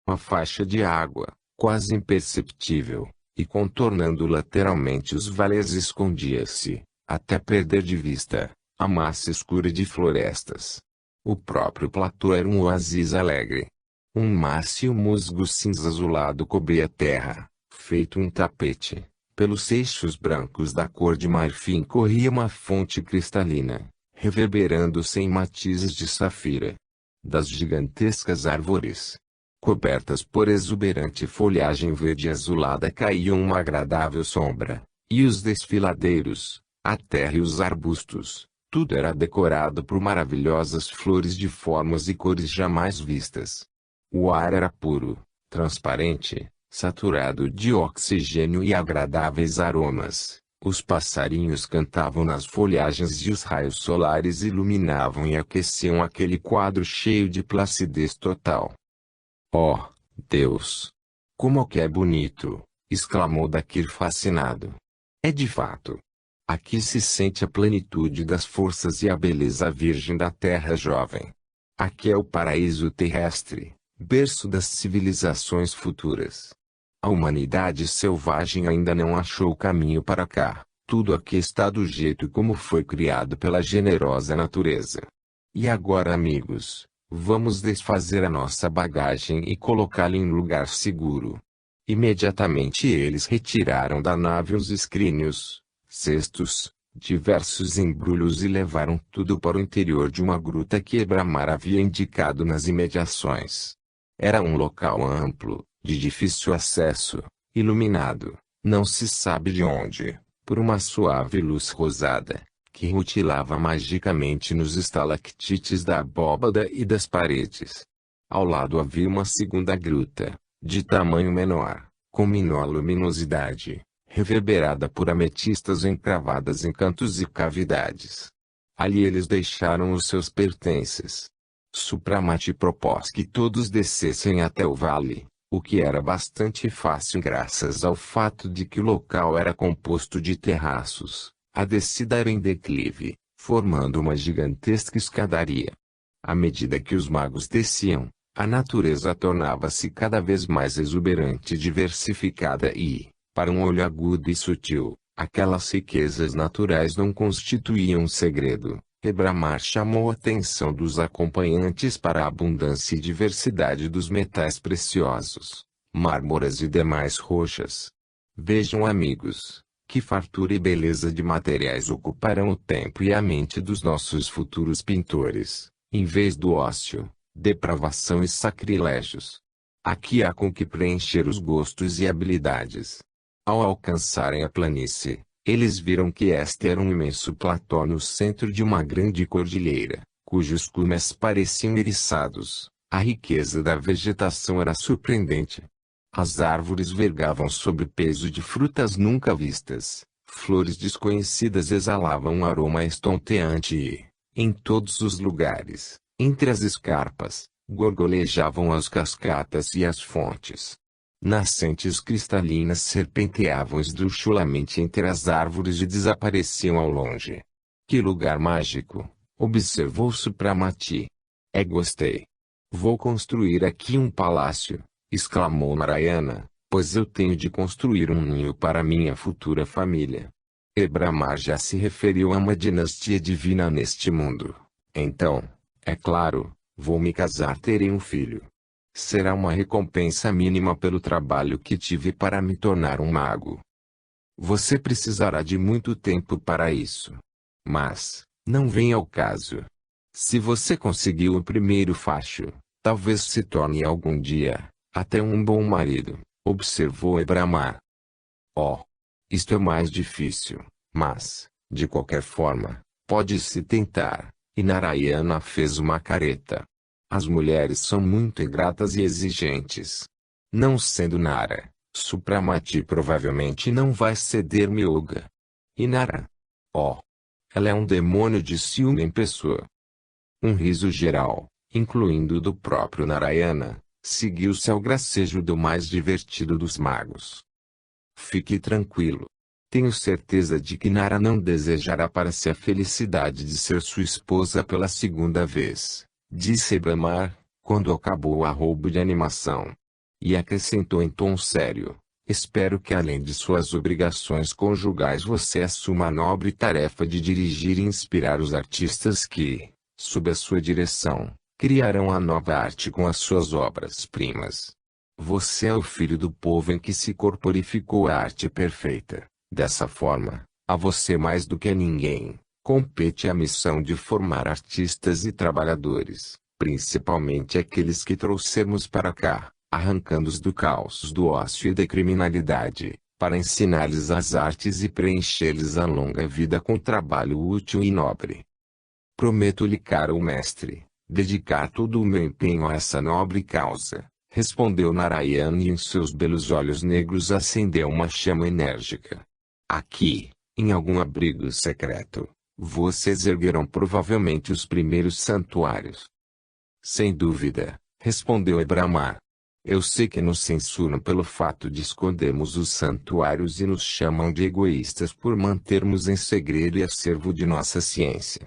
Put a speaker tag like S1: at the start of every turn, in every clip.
S1: Uma faixa de água, quase imperceptível, e contornando lateralmente os vales escondia-se, até perder de vista, a massa escura de florestas. O próprio platô era um oásis alegre. Um mácio musgo cinza azulado cobria a terra, feito um tapete. Pelos seixos brancos da cor de marfim corria uma fonte cristalina, reverberando sem matizes de safira. Das gigantescas árvores, cobertas por exuberante folhagem verde azulada, caía uma agradável sombra, e os desfiladeiros, a terra e os arbustos, tudo era decorado por maravilhosas flores de formas e cores jamais vistas. O ar era puro, transparente, saturado de oxigênio e agradáveis aromas. Os passarinhos cantavam nas folhagens e os raios solares iluminavam e aqueciam aquele quadro cheio de placidez total. "Oh, Deus! Como que é bonito!" exclamou Dakir fascinado. "É de fato. Aqui se sente a plenitude das forças e a beleza virgem da terra jovem. Aqui é o paraíso terrestre, berço das civilizações futuras. A humanidade selvagem ainda não achou o caminho para cá. Tudo aqui está do jeito como foi criado pela generosa natureza. E agora, amigos, vamos desfazer a nossa bagagem e colocá-la em lugar seguro." Imediatamente eles retiraram da nave os escrínios, cestos, diversos embrulhos e levaram tudo para o interior de uma gruta que Ebramar havia indicado nas imediações. Era um local amplo, de difícil acesso, iluminado, não se sabe de onde, por uma suave luz rosada, que rutilava magicamente nos estalactites da abóbada e das paredes. Ao lado havia uma segunda gruta, de tamanho menor, com menor luminosidade, reverberada por ametistas encravadas em cantos e cavidades. Ali eles deixaram os seus pertences. Supramati propôs que todos descessem até o vale, o que era bastante fácil graças ao fato de que o local era composto de terraços. A descida era em declive, formando uma gigantesca escadaria. À medida que os magos desciam, a natureza tornava-se cada vez mais exuberante e diversificada e, para um olho agudo e sutil, aquelas riquezas naturais não constituíam um segredo. Ebramar chamou a atenção dos acompanhantes para a abundância e diversidade dos metais preciosos, mármoras e demais rochas. "Vejam, amigos, que fartura e beleza de materiais ocuparão o tempo e a mente dos nossos futuros pintores, em vez do ócio, depravação e sacrilégios. Aqui há com que preencher os gostos e habilidades." Ao alcançarem a planície, eles viram que este era um imenso platô no centro de uma grande cordilheira, cujos cumes pareciam eriçados. A riqueza da vegetação era surpreendente. As árvores vergavam sob peso de frutas nunca vistas, flores desconhecidas exalavam um aroma estonteante e, em todos os lugares, entre as escarpas, gorgolejavam as cascatas e as fontes. Nascentes cristalinas serpenteavam esdrúxulamente entre as árvores e desapareciam ao longe. "Que lugar mágico!" observou Supramati. Gostei. "Vou construir aqui um palácio", exclamou Narayana, "pois eu tenho de construir um ninho para minha futura família." Ebramar já se referiu a uma dinastia divina neste mundo. "Então, é claro, vou me casar, terei um filho. Será uma recompensa mínima pelo trabalho que tive para me tornar um mago. Você precisará de muito tempo para isso. Mas, não vem ao caso. Se você conseguiu o primeiro facho, talvez se torne algum dia, até um bom marido", observou Ebramar. "Oh, isto é mais difícil, mas, de qualquer forma, pode-se tentar", e Narayana fez uma careta. "As mulheres são muito ingratas e exigentes. Não sendo Nara, Supramati provavelmente não vai ceder-me Olga. E Nara? Oh! Ela é um demônio de ciúme em pessoa." Um riso geral, incluindo o do próprio Narayana, seguiu-se ao gracejo do mais divertido dos magos. "Fique tranquilo. Tenho certeza de que Nara não desejará para si a felicidade de ser sua esposa pela segunda vez", disse Ebramar, quando acabou o arrobo de animação. e acrescentou em tom sério: espero que além de suas obrigações conjugais você assuma a nobre tarefa de dirigir e inspirar os artistas que, sob a sua direção, criarão a nova arte com as suas obras-primas. Você é o filho do povo em que se corporificou a arte perfeita. Dessa forma, a você mais do que a ninguém, compete a missão de formar artistas e trabalhadores, principalmente aqueles que trouxermos para cá, arrancando-os do caos do ócio e da criminalidade, para ensinar-lhes as artes e preencher-lhes a longa vida com trabalho útil e nobre. Prometo-lhe, caro mestre, dedicar todo o meu empenho a essa nobre causa, respondeu Narayana, e em seus belos olhos negros acendeu uma chama enérgica. Aqui, em algum abrigo secreto, vocês erguerão provavelmente os primeiros santuários. Sem dúvida, respondeu Brahma. Eu sei que nos censuram pelo fato de escondermos os santuários e nos chamam de egoístas por mantermos em segredo e acervo de nossa ciência.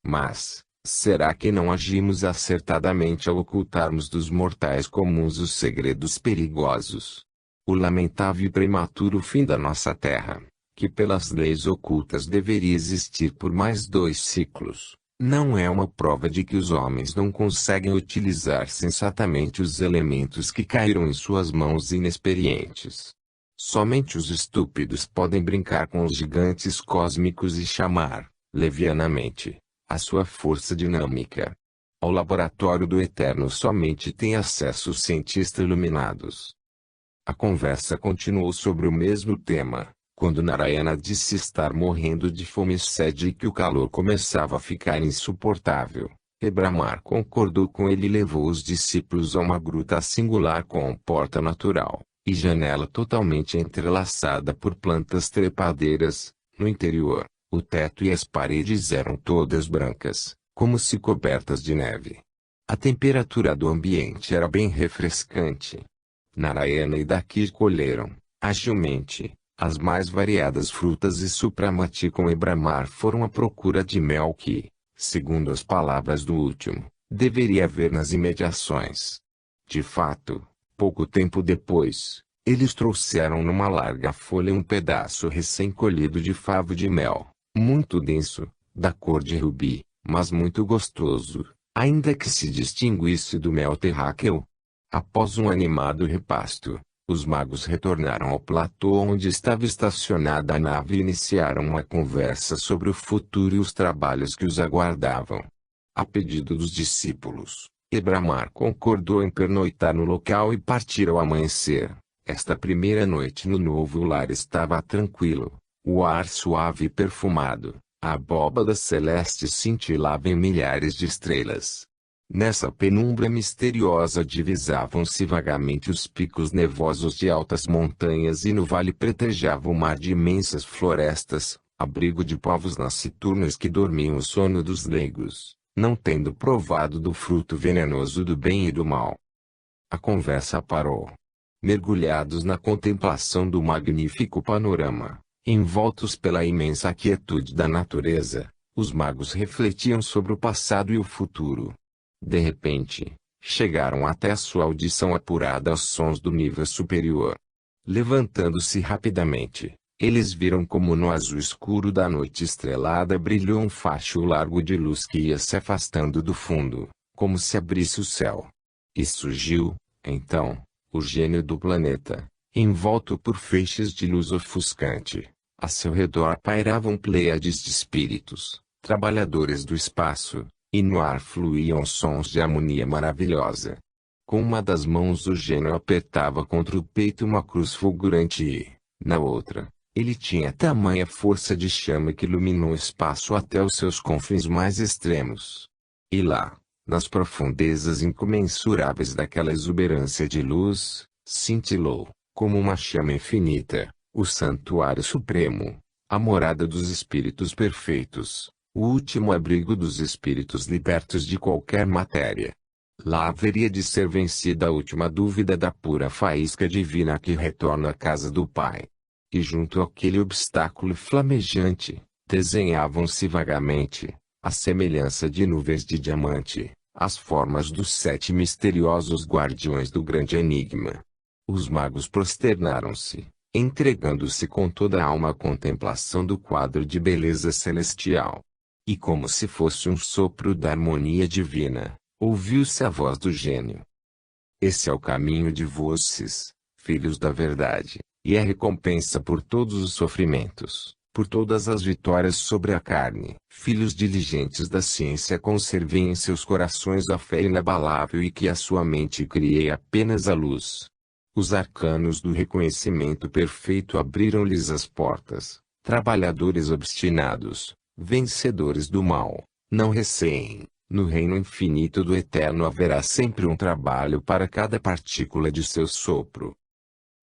S1: Mas, será que não agimos acertadamente ao ocultarmos dos mortais comuns os segredos perigosos? O lamentável e prematuro fim da nossa terra, que pelas leis ocultas deveria existir por mais 2 ciclos, não é uma prova de que os homens não conseguem utilizar sensatamente os elementos que caíram em suas mãos inexperientes. Somente os estúpidos podem brincar com os gigantes cósmicos e chamar, levianamente, a sua força dinâmica. Ao laboratório do Eterno somente tem acesso os cientistas iluminados. A conversa continuou sobre o mesmo tema, quando Narayana disse estar morrendo de fome e sede e que o calor começava a ficar insuportável. Brahma concordou com ele e levou os discípulos a uma gruta singular com porta natural, e janela totalmente entrelaçada por plantas trepadeiras. No interior, o teto e as paredes eram todas brancas, como se cobertas de neve. A temperatura do ambiente era bem refrescante. Narayana e Dakir colheram, agilmente, as mais variadas frutas e Supramati com Brahma foram à procura de mel que, segundo as palavras do último, deveria haver nas imediações. De fato, pouco tempo depois, eles trouxeram numa larga folha um pedaço recém-colhido de favo de mel, muito denso, da cor de rubi, mas muito gostoso, ainda que se distinguisse do mel terráqueo. Após um animado repasto, os magos retornaram ao platô onde estava estacionada a nave e iniciaram uma conversa sobre o futuro e os trabalhos que os aguardavam. A pedido dos discípulos, Brahma concordou em pernoitar no local e partir ao amanhecer. Esta primeira noite no novo lar estava tranquilo, o ar suave e perfumado, a abóbada celeste cintilava em milhares de estrelas. Nessa penumbra misteriosa divisavam-se vagamente os picos nevosos de altas montanhas e no vale pretejava o mar de imensas florestas, abrigo de povos nasciturnos que dormiam o sono dos leigos, não tendo provado do fruto venenoso do bem e do mal. A conversa parou. Mergulhados na contemplação do magnífico panorama, envoltos pela imensa quietude da natureza, os magos refletiam sobre o passado e o futuro. De repente, chegaram até a sua audição apurada aos sons do nível superior. Levantando-se rapidamente, eles viram como no azul escuro da noite estrelada brilhou um facho largo de luz que ia se afastando do fundo, como se abrisse o céu. E surgiu, então, o gênio do planeta, envolto por feixes de luz ofuscante. A seu redor pairavam pleiades de espíritos, trabalhadores do espaço, e no ar fluíam sons de harmonia maravilhosa. Com uma das mãos o gênio apertava contra o peito uma cruz fulgurante e, na outra, ele tinha tamanha força de chama que iluminou o espaço até os seus confins mais extremos. E lá, nas profundezas incomensuráveis daquela exuberância de luz, cintilou, como uma chama infinita, o santuário supremo, a morada dos espíritos perfeitos, o último abrigo dos espíritos libertos de qualquer matéria. Lá haveria de ser vencida a última dúvida da pura faísca divina que retorna à casa do Pai. E junto àquele obstáculo flamejante, desenhavam-se vagamente, à semelhança de nuvens de diamante, as formas dos 7 misteriosos guardiões do grande enigma. Os magos prosternaram-se, entregando-se com toda a alma à contemplação do quadro de beleza celestial. E como se fosse um sopro da harmonia divina, ouviu-se a voz do gênio. Esse é o caminho de vocês, filhos da verdade, e é recompensa por todos os sofrimentos, por todas as vitórias sobre a carne. Filhos diligentes da ciência, conservem em seus corações a fé inabalável e que a sua mente crie apenas a luz. Os arcanos do reconhecimento perfeito abriram-lhes as portas. Trabalhadores obstinados, vencedores do mal, não receiem. No reino infinito do Eterno haverá sempre um trabalho para cada partícula de seu sopro.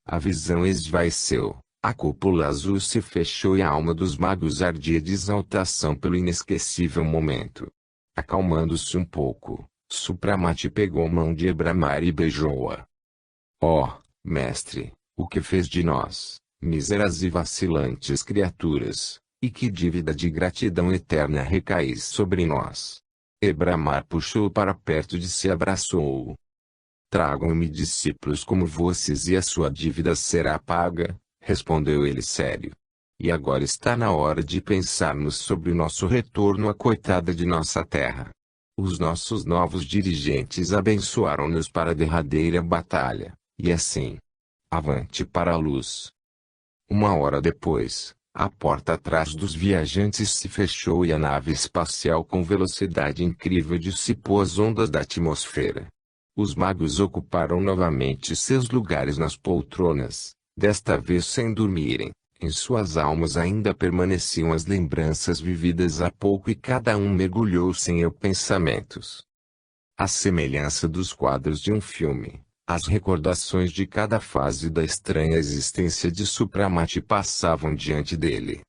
S1: A visão esvaeceu, a cúpula azul se fechou e a alma dos magos ardia de exaltação pelo inesquecível momento. Acalmando-se um pouco, Supramati pegou a mão de Ebramar e beijou-a. Ó, mestre, o que fez de nós, míseras e vacilantes criaturas, e que dívida de gratidão eterna recai sobre nós. Ebramar puxou-o para perto de si e abraçou-o. Tragam-me discípulos como vocês e a sua dívida será paga, respondeu ele sério. E agora está na hora de pensarmos sobre o nosso retorno à coitada de nossa terra. Os nossos novos dirigentes abençoaram-nos para a derradeira batalha, e assim, avante para a luz. Uma hora depois, a porta atrás dos viajantes se fechou e a nave espacial com velocidade incrível dissipou as ondas da atmosfera. Os magos ocuparam novamente seus lugares nas poltronas, desta vez sem dormirem. Em suas almas ainda permaneciam as lembranças vividas há pouco e cada um mergulhou sem eu pensamentos. À semelhança dos quadros de um filme, as recordações de cada fase da estranha existência de Supramati passavam diante dele.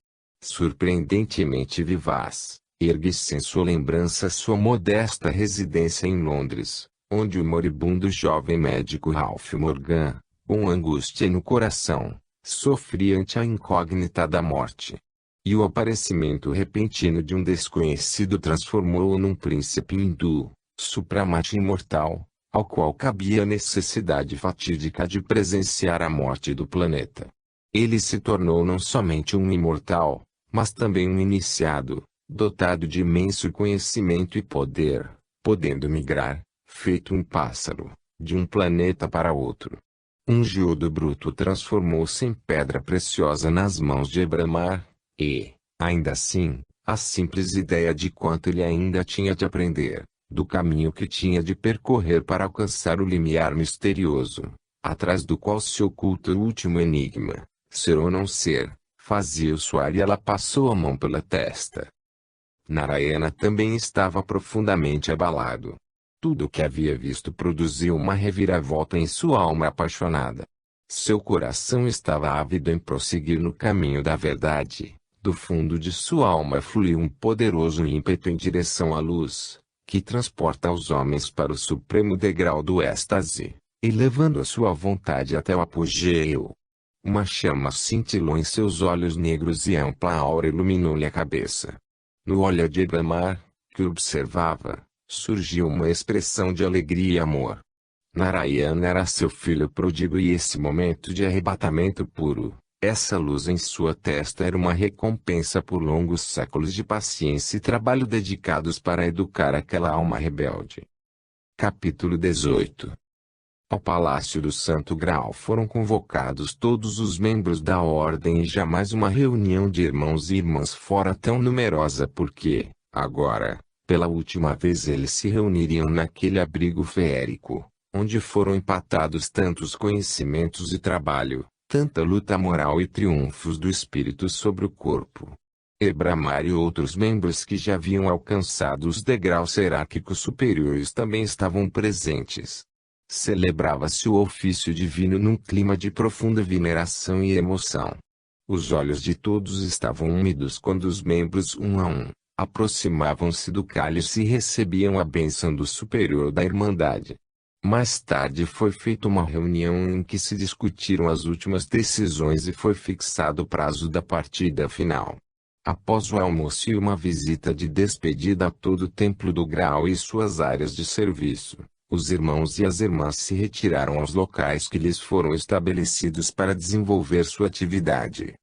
S1: Surpreendentemente vivaz, ergue-se em sua lembrança sua modesta residência em Londres, onde o moribundo jovem médico Ralph Morgan, com angústia no coração, sofria ante a incógnita da morte. E o aparecimento repentino de um desconhecido transformou-o num príncipe hindu, Supramati imortal, ao qual cabia a necessidade fatídica de presenciar a morte do planeta. Ele se tornou não somente um imortal, mas também um iniciado, dotado de imenso conhecimento e poder, podendo migrar, feito um pássaro, de um planeta para outro. Um geodo bruto transformou-se em pedra preciosa nas mãos de Ebramar, e, ainda assim, a simples ideia de quanto ele ainda tinha de aprender, do caminho que tinha de percorrer para alcançar o limiar misterioso, atrás do qual se oculta o último enigma, ser ou não ser, fazia-o suar e ela passou a mão pela testa. Narayana também estava profundamente abalado. Tudo o que havia visto produziu uma reviravolta em sua alma apaixonada. Seu coração estava ávido em prosseguir no caminho da verdade. Do fundo de sua alma fluiu um poderoso ímpeto em direção à luz, que transporta os homens para o supremo degrau do êxtase, elevando a sua vontade até o apogeu. Uma chama cintilou em seus olhos negros e ampla aura iluminou-lhe a cabeça. No olhar de Ebramar, que observava, surgiu uma expressão de alegria e amor. Narayana era seu filho pródigo e esse momento de arrebatamento puro, essa luz em sua testa era uma recompensa por longos séculos de paciência e trabalho dedicados para educar aquela alma rebelde. Capítulo 18. Ao Palácio do Santo Graal foram convocados todos os membros da ordem e jamais uma reunião de irmãos e irmãs fora tão numerosa porque, agora, pela última vez eles se reuniriam naquele abrigo feérico, onde foram empatados tantos conhecimentos e trabalho, tanta luta moral e triunfos do espírito sobre o corpo. Ebramar e outros membros que já haviam alcançado os degraus hierárquicos superiores também estavam presentes. Celebrava-se o ofício divino num clima de profunda veneração e emoção. Os olhos de todos estavam úmidos quando os membros um a um aproximavam-se do cálice e recebiam a bênção do superior da Irmandade. Mais tarde foi feita uma reunião em que se discutiram as últimas decisões e foi fixado o prazo da partida final. Após o almoço e uma visita de despedida a todo o Templo do Graal e suas áreas de serviço, Os irmãos e as irmãs se retiraram aos locais que lhes foram estabelecidos para desenvolver sua atividade.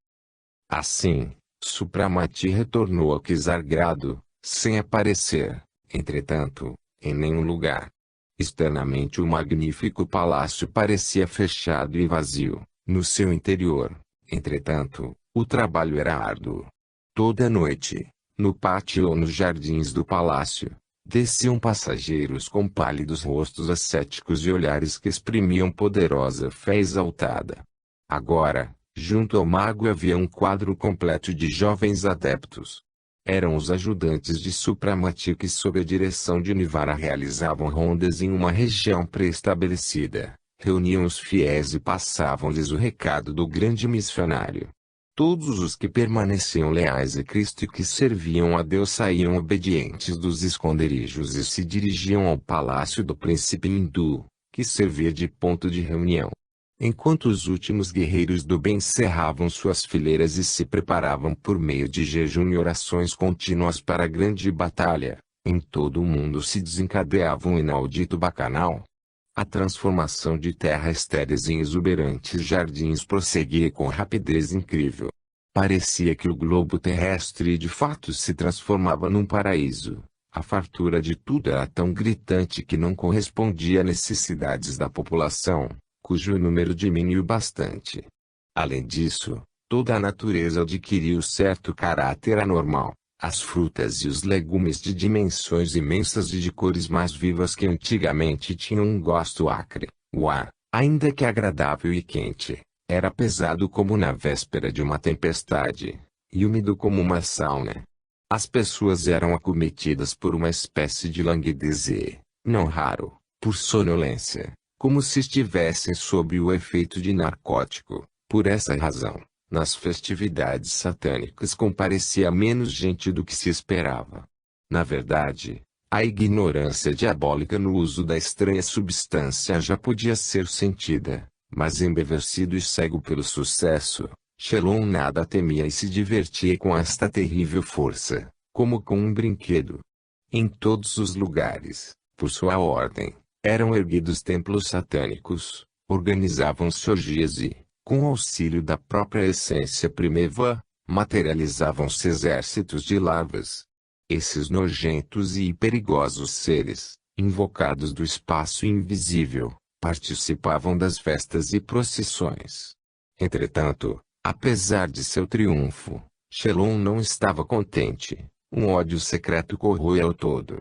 S1: Assim, Supramati retornou a Ksargrado, sem aparecer, entretanto, em nenhum lugar. Externamente o magnífico palácio parecia fechado e vazio. No seu interior, entretanto, o trabalho era árduo. Toda noite, no pátio ou nos jardins do palácio, desciam passageiros com pálidos rostos ascéticos e olhares que exprimiam poderosa fé exaltada. Agora, junto ao mago havia um quadro completo de jovens adeptos. Eram os ajudantes de Supramati que, sob a direção de Nivara, realizavam rondas em uma região pré-estabelecida, reuniam os fiéis e passavam-lhes o recado do grande missionário. Todos os que permaneciam leais a Cristo e que serviam a Deus saíam obedientes dos esconderijos e se dirigiam ao palácio do príncipe hindu, que servia de ponto de reunião. Enquanto os últimos guerreiros do bem cerravam suas fileiras e se preparavam por meio de jejum e orações contínuas para a grande batalha, em todo o mundo se desencadeava um inaudito bacanal. A transformação de terras estéreis em exuberantes jardins prosseguia com rapidez incrível. Parecia que o globo terrestre de fato se transformava num paraíso. A fartura de tudo era tão gritante que não correspondia às necessidades da população, cujo número diminuiu bastante. Além disso, toda a natureza adquiriu certo caráter anormal. As frutas e os legumes de dimensões imensas e de cores mais vivas que antigamente tinham um gosto acre. O ar, ainda que agradável e quente, era pesado como na véspera de uma tempestade, e úmido como uma sauna. As pessoas eram acometidas por uma espécie de languidez e, não raro, por sonolência, como se estivessem sob o efeito de narcótico. Por essa razão, nas festividades satânicas comparecia menos gente do que se esperava. Na verdade, a ignorância diabólica no uso da estranha substância já podia ser sentida, mas embevecido e cego pelo sucesso, Shelon nada temia e se divertia com esta terrível força, como com um brinquedo. Em todos os lugares, por sua ordem, eram erguidos templos satânicos, organizavam-se orgias e, com auxílio da própria essência primeva, materializavam-se exércitos de larvas. Esses nojentos e perigosos seres, invocados do espaço invisível, participavam das festas e procissões. Entretanto, apesar de seu triunfo, Shelon não estava contente. Um ódio secreto corroía-o todo.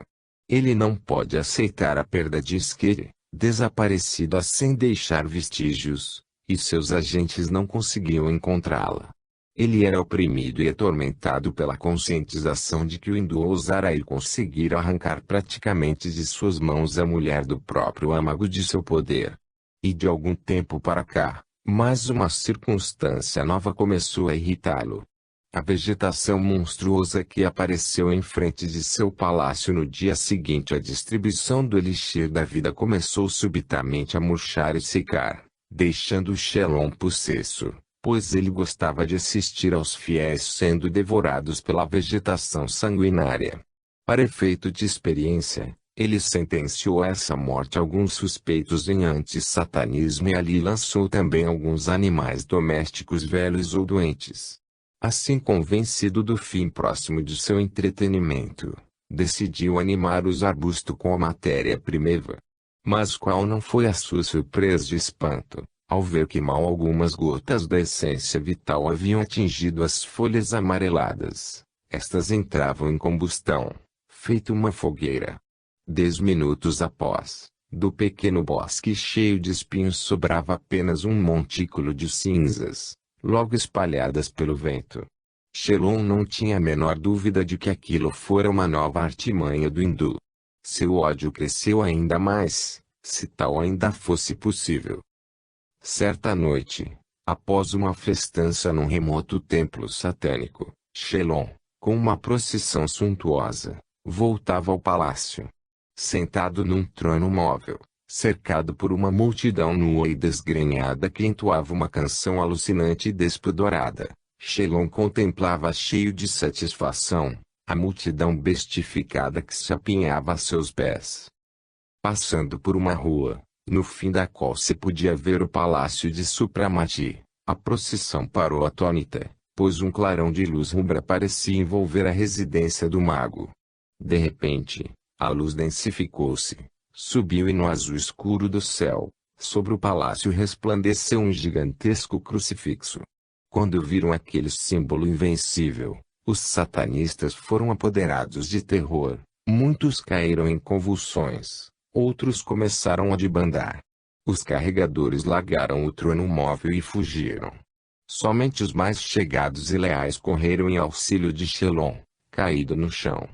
S1: Ele não pode aceitar a perda de Skiri, desaparecida sem deixar vestígios, e seus agentes não conseguiam encontrá-la. Ele era oprimido e atormentado pela conscientização de que o hindu ousara e conseguira arrancar praticamente de suas mãos a mulher do próprio âmago de seu poder. E de algum tempo para cá, mais uma circunstância nova começou a irritá-lo. A vegetação monstruosa que apareceu em frente de seu palácio no dia seguinte à distribuição do elixir da vida começou subitamente a murchar e secar, deixando Shelon possesso, pois ele gostava de assistir aos fiéis sendo devorados pela vegetação sanguinária. Para efeito de experiência, ele sentenciou a essa morte alguns suspeitos em anti-satanismo e ali lançou também alguns animais domésticos velhos ou doentes. Assim, convencido do fim próximo de seu entretenimento, decidiu animar os arbustos com a matéria primeva. Mas qual não foi a sua surpresa e espanto, ao ver que mal algumas gotas da essência vital haviam atingido as folhas amareladas. Estas entravam em combustão, feito uma fogueira. 10 minutos após, do pequeno bosque cheio de espinhos sobrava apenas um montículo de cinzas, logo espalhadas pelo vento. Shelon não tinha a menor dúvida de que aquilo fora uma nova artimanha do hindu. Seu ódio cresceu ainda mais, se tal ainda fosse possível. Certa noite, após uma festança num remoto templo satânico, Shelon, com uma procissão suntuosa, voltava ao palácio. Sentado num trono móvel, cercado por uma multidão nua e desgrenhada que entoava uma canção alucinante e despudorada, Shelon contemplava cheio de satisfação a multidão bestificada que se apinhava a seus pés. Passando por uma rua, no fim da qual se podia ver o palácio de Supramati, a procissão parou atônita, pois um clarão de luz rubra parecia envolver a residência do mago. De repente, a luz densificou-se, subiu e no azul escuro do céu, sobre o palácio resplandeceu um gigantesco crucifixo. Quando viram aquele símbolo invencível, os satanistas foram apoderados de terror, muitos caíram em convulsões, outros começaram a debandar. Os carregadores largaram o trono móvel e fugiram. Somente os mais chegados e leais correram em auxílio de Shelon, caído no chão.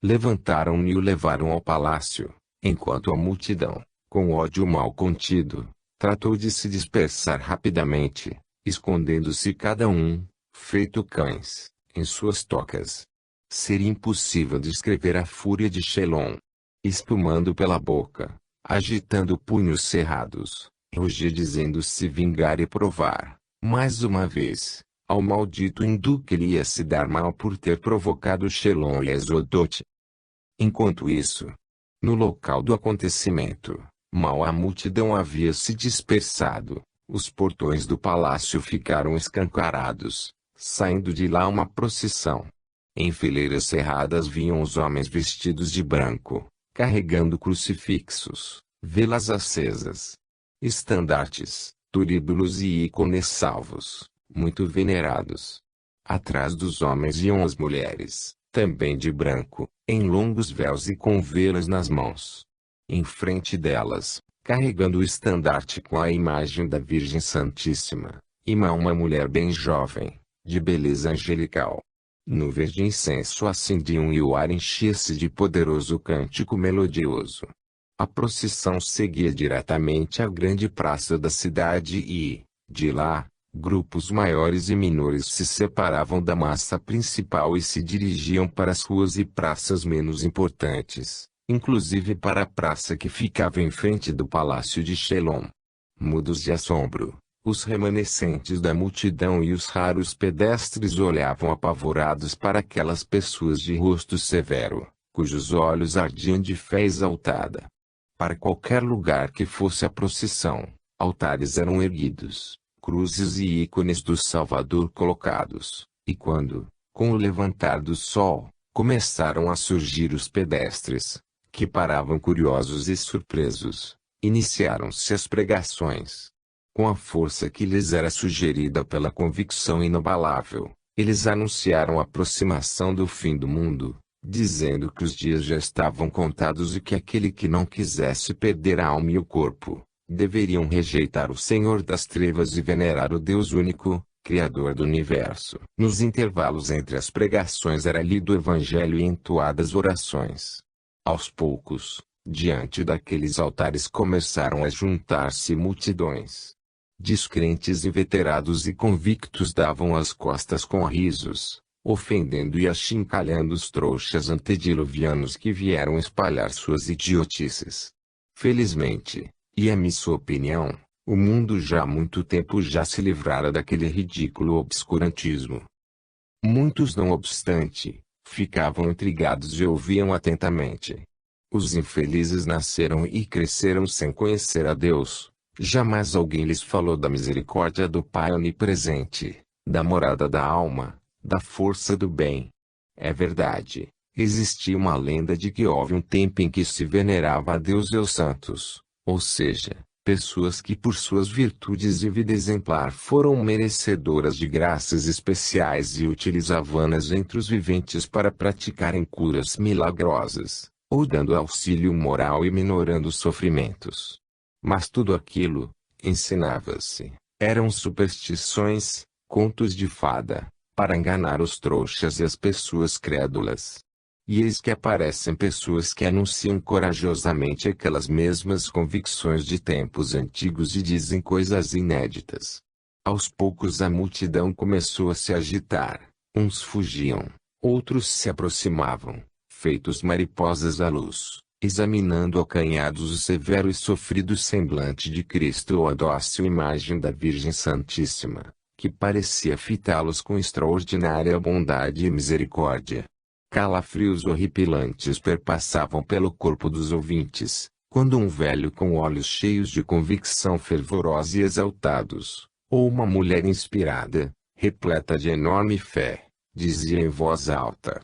S1: Levantaram-no e o levaram ao palácio, enquanto a multidão, com ódio mal contido, tratou de se dispersar rapidamente, escondendo-se cada um, feito cães, em suas tocas. Seria impossível descrever a fúria de Shelon. Espumando pela boca, agitando punhos cerrados, rugia dizendo se vingar e provar, mais uma vez, ao maldito hindu que ele ia se dar mal por ter provocado Shelon e Exodote. Enquanto isso, no local do acontecimento, mal a multidão havia se dispersado, os portões do palácio ficaram escancarados, saindo de lá uma procissão. Em fileiras cerradas vinham os homens vestidos de branco, carregando crucifixos, velas acesas, estandartes, turíbulos e ícones salvos, muito venerados. Atrás dos homens iam as mulheres, também de branco, em longos véus e com velas nas mãos. Em frente delas, carregando o estandarte com a imagem da Virgem Santíssima, ima uma mulher bem jovem, de beleza angelical. Nuvens de incenso acendiam e o ar enchia-se de poderoso cântico melodioso. A procissão seguia diretamente à grande praça da cidade e, de lá, grupos maiores e menores se separavam da massa principal e se dirigiam para as ruas e praças menos importantes, inclusive para a praça que ficava em frente do palácio de Shelon. Mudos de assombro, os remanescentes da multidão e os raros pedestres olhavam apavorados para aquelas pessoas de rosto severo, cujos olhos ardiam de fé exaltada. Para qualquer lugar que fosse a procissão, altares eram erguidos, cruzes e ícones do Salvador colocados, e quando, com o levantar do sol, começaram a surgir os pedestres, que paravam curiosos e surpresos, iniciaram-se as pregações. Com a força que lhes era sugerida pela convicção inabalável, eles anunciaram a aproximação do fim do mundo, dizendo que os dias já estavam contados e que aquele que não quisesse perder a alma e o corpo, deveriam rejeitar o Senhor das Trevas e venerar o Deus único, Criador do Universo. Nos intervalos entre as pregações era lido o Evangelho e entoadas orações. Aos poucos, diante daqueles altares começaram a juntar-se multidões. Descrentes inveterados e convictos davam as costas com risos, ofendendo e achincalhando os trouxas antediluvianos que vieram espalhar suas idiotices. Felizmente, e é minha sua opinião, o mundo já há muito tempo já se livrara daquele ridículo obscurantismo. Muitos, não obstante, ficavam intrigados e ouviam atentamente. Os infelizes nasceram e cresceram sem conhecer a Deus. Jamais alguém lhes falou da misericórdia do Pai onipresente, da morada da alma, da força do bem. É verdade, existia uma lenda de que houve um tempo em que se venerava a Deus e os santos, ou seja, pessoas que por suas virtudes e vida exemplar foram merecedoras de graças especiais e utilizavam-nas entre os viventes para praticarem curas milagrosas, ou dando auxílio moral e minorando sofrimentos. Mas tudo aquilo, ensinava-se, eram superstições, contos de fada, para enganar os trouxas e as pessoas crédulas. E eis que aparecem pessoas que anunciam corajosamente aquelas mesmas convicções de tempos antigos e dizem coisas inéditas. Aos poucos a multidão começou a se agitar, uns fugiam, outros se aproximavam, feitos mariposas à luz, examinando acanhados o severo e sofrido semblante de Cristo ou a dócil imagem da Virgem Santíssima, que parecia fitá-los com extraordinária bondade e misericórdia. Calafrios horripilantes perpassavam pelo corpo dos ouvintes, Quando um velho com olhos cheios de convicção fervorosa e exaltados, ou uma mulher inspirada, repleta de enorme fé, dizia em voz alta: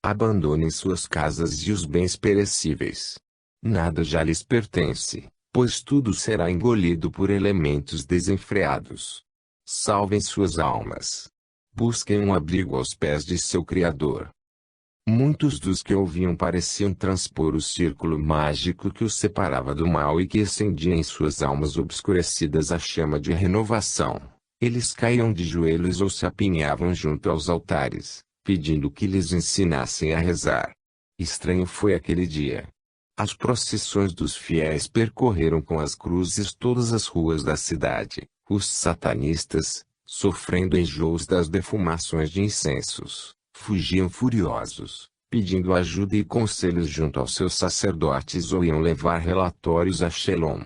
S1: abandonem suas casas e os bens perecíveis. Nada já lhes pertence, pois tudo será engolido por elementos desenfreados. Salvem suas almas. Busquem um abrigo aos pés de seu Criador. Muitos dos que ouviam pareciam transpor o círculo mágico que os separava do mal e que acendia em suas almas obscurecidas a chama de renovação. Eles caíam de joelhos ou se apinhavam junto aos altares, pedindo que lhes ensinassem a rezar. Estranho foi aquele dia. As procissões dos fiéis percorreram com as cruzes todas as ruas da cidade. Os satanistas, sofrendo enjoos das defumações de incensos, fugiam furiosos, pedindo ajuda e conselhos junto aos seus sacerdotes ou iam levar relatórios a Shelom.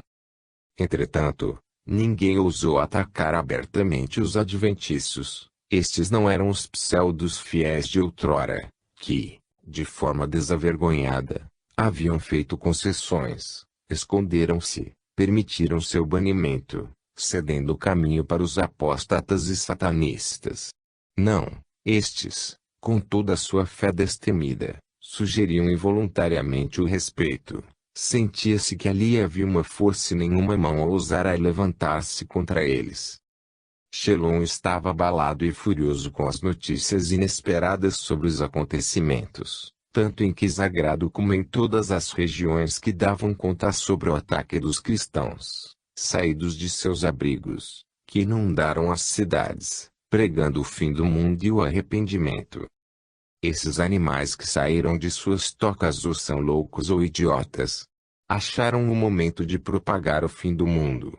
S1: Entretanto, ninguém ousou atacar abertamente os adventícios. Estes não eram os pseudos fiéis de outrora, que, de forma desavergonhada, haviam feito concessões, esconderam-se, permitiram seu banimento, cedendo o caminho para os apóstatas e satanistas. Não, estes, com toda a sua fé destemida, sugeriam involuntariamente o respeito. Sentia-se que ali havia uma força e nenhuma mão ousara levantar-se contra eles. Shelom estava abalado e furioso com as notícias inesperadas sobre os acontecimentos, tanto em Quisagrado como em todas as regiões que davam conta sobre o ataque dos cristãos, saídos de seus abrigos, que inundaram as cidades, pregando o fim do mundo e o arrependimento. Esses animais que saíram de suas tocas ou são loucos ou idiotas. Acharam o momento de propagar o fim do mundo.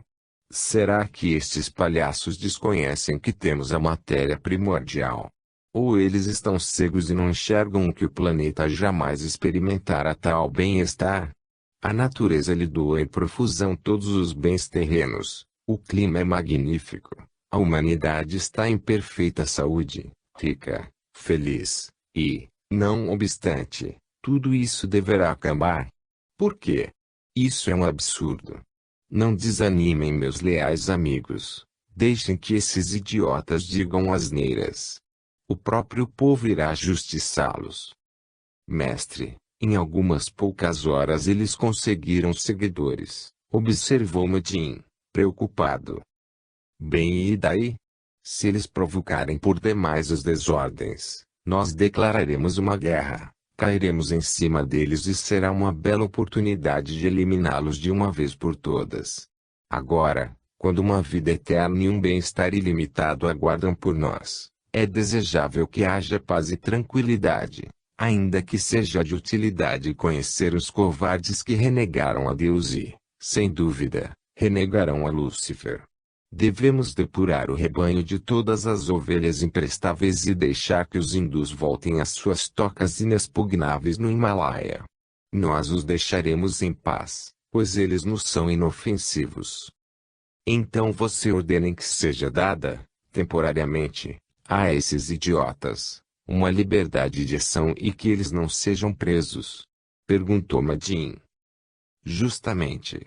S1: Será que estes palhaços desconhecem que temos a matéria primordial? Ou eles estão cegos e não enxergam que o planeta jamais experimentara tal bem-estar? A natureza lhe doa em profusão todos os bens terrenos, o clima é magnífico, a humanidade está em perfeita saúde, rica, feliz, e, não obstante, tudo isso deverá acabar. Por quê? Isso é um absurdo. Não desanimem, meus leais amigos. Deixem que esses idiotas digam asneiras. O próprio povo irá justiçá-los. Mestre, em algumas poucas horas eles conseguiram seguidores, observou Madin, preocupado. Bem, e daí? Se eles provocarem por demais as desordens, nós declararemos uma guerra. Cairemos em cima deles e será uma bela oportunidade de eliminá-los de uma vez por todas. Agora, quando uma vida eterna e um bem-estar ilimitado aguardam por nós, é desejável que haja paz e tranquilidade, ainda que seja de utilidade conhecer os covardes que renegaram a Deus e, sem dúvida, renegarão a Lúcifer. Devemos depurar o rebanho de todas as ovelhas imprestáveis e deixar que os hindus voltem às suas tocas inexpugnáveis no Himalaia. Nós os deixaremos em paz, pois eles nos são inofensivos. Então você ordena que seja dada, temporariamente, a esses idiotas, uma liberdade de ação e que eles não sejam presos? Perguntou Madin. Justamente.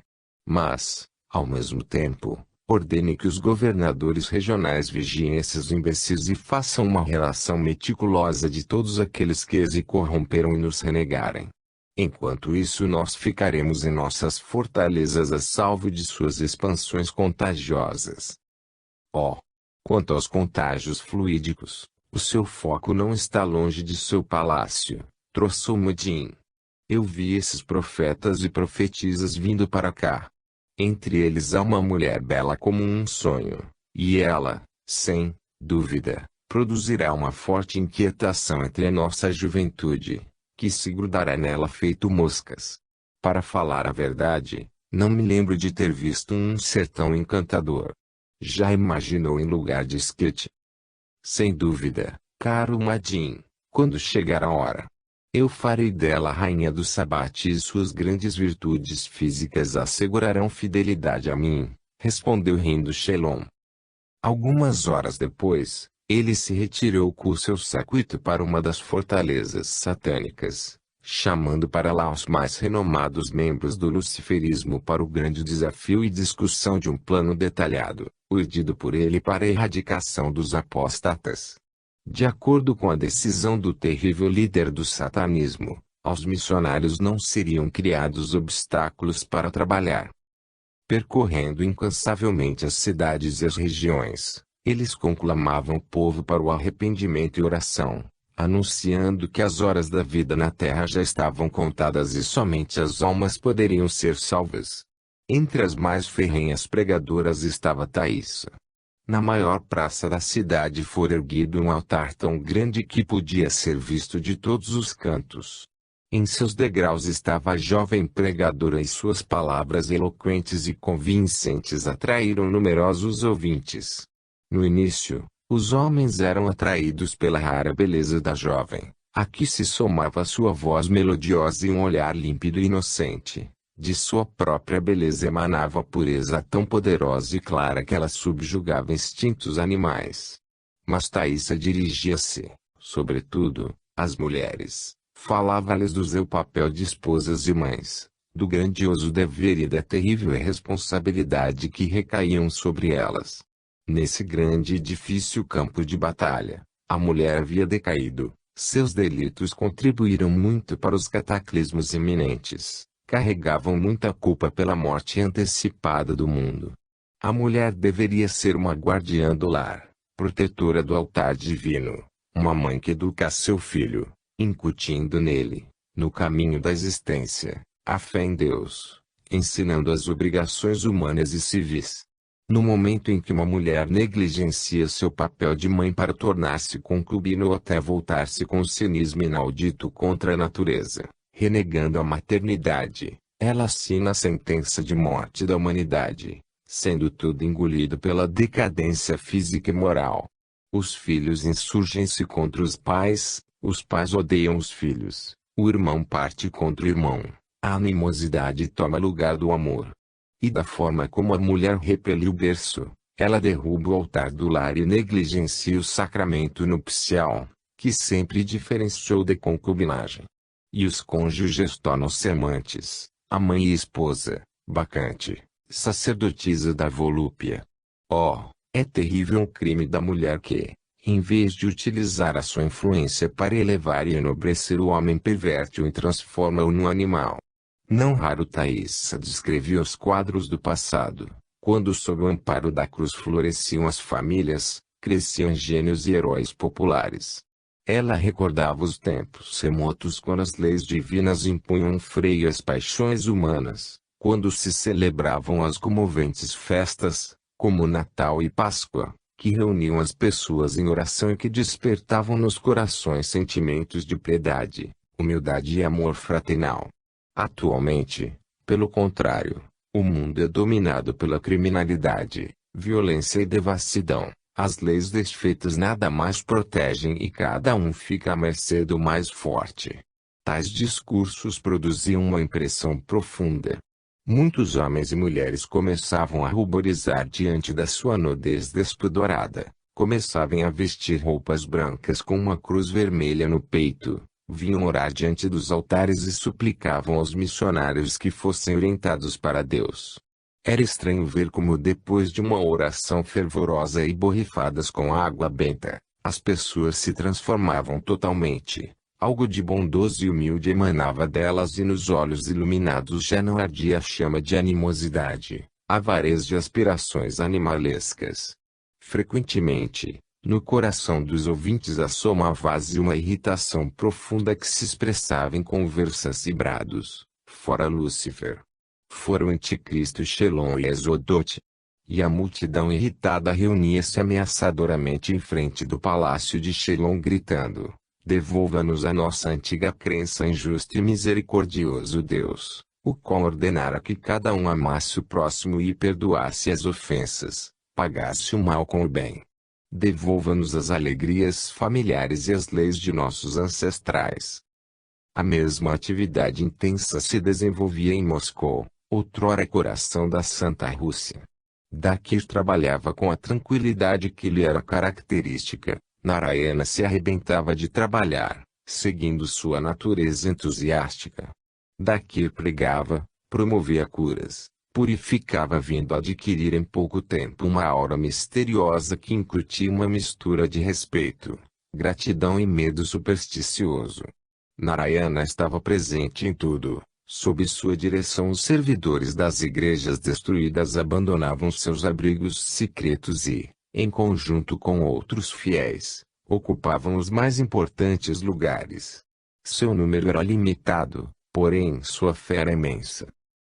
S1: Mas, ao mesmo tempo, ordene que os governadores regionais vigiem esses imbecis e façam uma relação meticulosa de todos aqueles que se corromperam e nos renegarem. Enquanto isso nós ficaremos em nossas fortalezas a salvo de suas expansões contagiosas. Oh! Quanto aos contágios fluídicos, o seu foco não está longe de seu palácio, troçou Madin. Eu vi esses profetas e profetisas vindo para cá. Entre eles há uma mulher bela como um sonho, e ela, sem dúvida, produzirá uma forte inquietação entre a nossa juventude, que se grudará nela feito moscas. Para falar a verdade, não me lembro de ter visto um ser tão encantador. Já imaginou em lugar de Skit? Sem dúvida, caro Madin, quando chegar a hora, eu farei dela a rainha do Sabate e suas grandes virtudes físicas assegurarão fidelidade a mim, respondeu rindo Shelom. Algumas horas depois, ele se retirou com seu séquito para uma das fortalezas satânicas, chamando para lá os mais renomados membros do luciferismo para o grande desafio e discussão de um plano detalhado, urdido por ele para a erradicação dos apóstatas. De acordo com a decisão do terrível líder do satanismo, aos missionários não seriam criados obstáculos para trabalhar. Percorrendo incansavelmente as cidades e as regiões, eles conclamavam o povo para o arrependimento e oração, anunciando que as horas da vida na terra já estavam contadas e somente as almas poderiam ser salvas. Entre as mais ferrenhas pregadoras estava Thaisa. Na maior praça da cidade fora erguido um altar tão grande que podia ser visto de todos os cantos. Em seus degraus estava a jovem pregadora e suas palavras eloquentes e convincentes atraíram numerosos ouvintes. No início, os homens eram atraídos pela rara beleza da jovem. Aqui se somava sua voz melodiosa e um olhar límpido e inocente. De sua própria beleza emanava a pureza tão poderosa e clara que ela subjugava instintos animais. Mas Thaisa dirigia-se, sobretudo, às mulheres, falava-lhes do seu papel de esposas e mães, do grandioso dever e da terrível responsabilidade que recaíam sobre elas. Nesse grande e difícil campo de batalha, a mulher havia decaído, seus delitos contribuíram muito para os cataclismos iminentes. Carregavam muita culpa pela morte antecipada do mundo. A mulher deveria ser uma guardiã do lar, protetora do altar divino, uma mãe que educa seu filho, incutindo nele, no caminho da existência, a fé em Deus, ensinando as obrigações humanas e civis. No momento em que uma mulher negligencia seu papel de mãe para tornar-se concubina ou até voltar-se com cinismo inaudito contra a natureza, renegando a maternidade, ela assina a sentença de morte da humanidade, sendo tudo engolido pela decadência física e moral. Os filhos insurgem-se contra os pais odeiam os filhos, o irmão parte contra o irmão, a animosidade toma lugar do amor. E da forma como a mulher repele o berço, ela derruba o altar do lar e negligencia o sacramento nupcial, que sempre diferenciou da concubinagem. E os cônjuges tornam-se amantes, a mãe e esposa, bacante, sacerdotisa da volúpia. Oh, é terrível o crime da mulher que, em vez de utilizar a sua influência para elevar e enobrecer o homem, perverte-o e transforma-o num animal. Não raro Thaisa descrevia os quadros do passado, quando sob o amparo da cruz floresciam as famílias, cresciam gênios e heróis populares. Ela recordava os tempos remotos quando as leis divinas impunham um freio às paixões humanas, quando se celebravam as comoventes festas, como Natal e Páscoa, que reuniam as pessoas em oração e que despertavam nos corações sentimentos de piedade, humildade e amor fraternal. Atualmente, pelo contrário, o mundo é dominado pela criminalidade, violência e devassidão. As leis desfeitas nada mais protegem e cada um fica à mercê do mais forte. Tais discursos produziam uma impressão profunda. Muitos homens e mulheres começavam a ruborizar diante da sua nudez despudorada, começavam a vestir roupas brancas com uma cruz vermelha no peito, vinham orar diante dos altares e suplicavam aos missionários que fossem orientados para Deus. Era estranho ver como depois de uma oração fervorosa e borrifadas com água benta, as pessoas se transformavam totalmente. Algo de bondoso e humilde emanava delas e nos olhos iluminados já não ardia a chama de animosidade, avareza e aspirações animalescas. Frequentemente, no coração dos ouvintes assomava-se uma irritação profunda que se expressava em conversas e brados, fora Lúcifer. Fora o anticristo Shelon e Exodote. E a multidão irritada reunia-se ameaçadoramente em frente do palácio de Shelon gritando: devolva-nos a nossa antiga crença em justo e misericordioso Deus, o qual ordenara que cada um amasse o próximo e perdoasse as ofensas, pagasse o mal com o bem. Devolva-nos as alegrias familiares e as leis de nossos ancestrais. A mesma atividade intensa se desenvolvia em Moscou, outrora coração da Santa Rússia. Daqui trabalhava com a tranquilidade que lhe era característica. Narayana se arrebentava de trabalhar, seguindo sua natureza entusiástica. Daqui pregava, promovia curas, purificava, vindo a adquirir em pouco tempo uma aura misteriosa que incutia uma mistura de respeito, gratidão e medo supersticioso. Narayana estava presente em tudo. Sob sua direção, os servidores das igrejas destruídas abandonavam seus abrigos secretos e, em conjunto com outros fiéis, ocupavam os mais importantes lugares. Seu número era limitado, porém sua fé era imensa.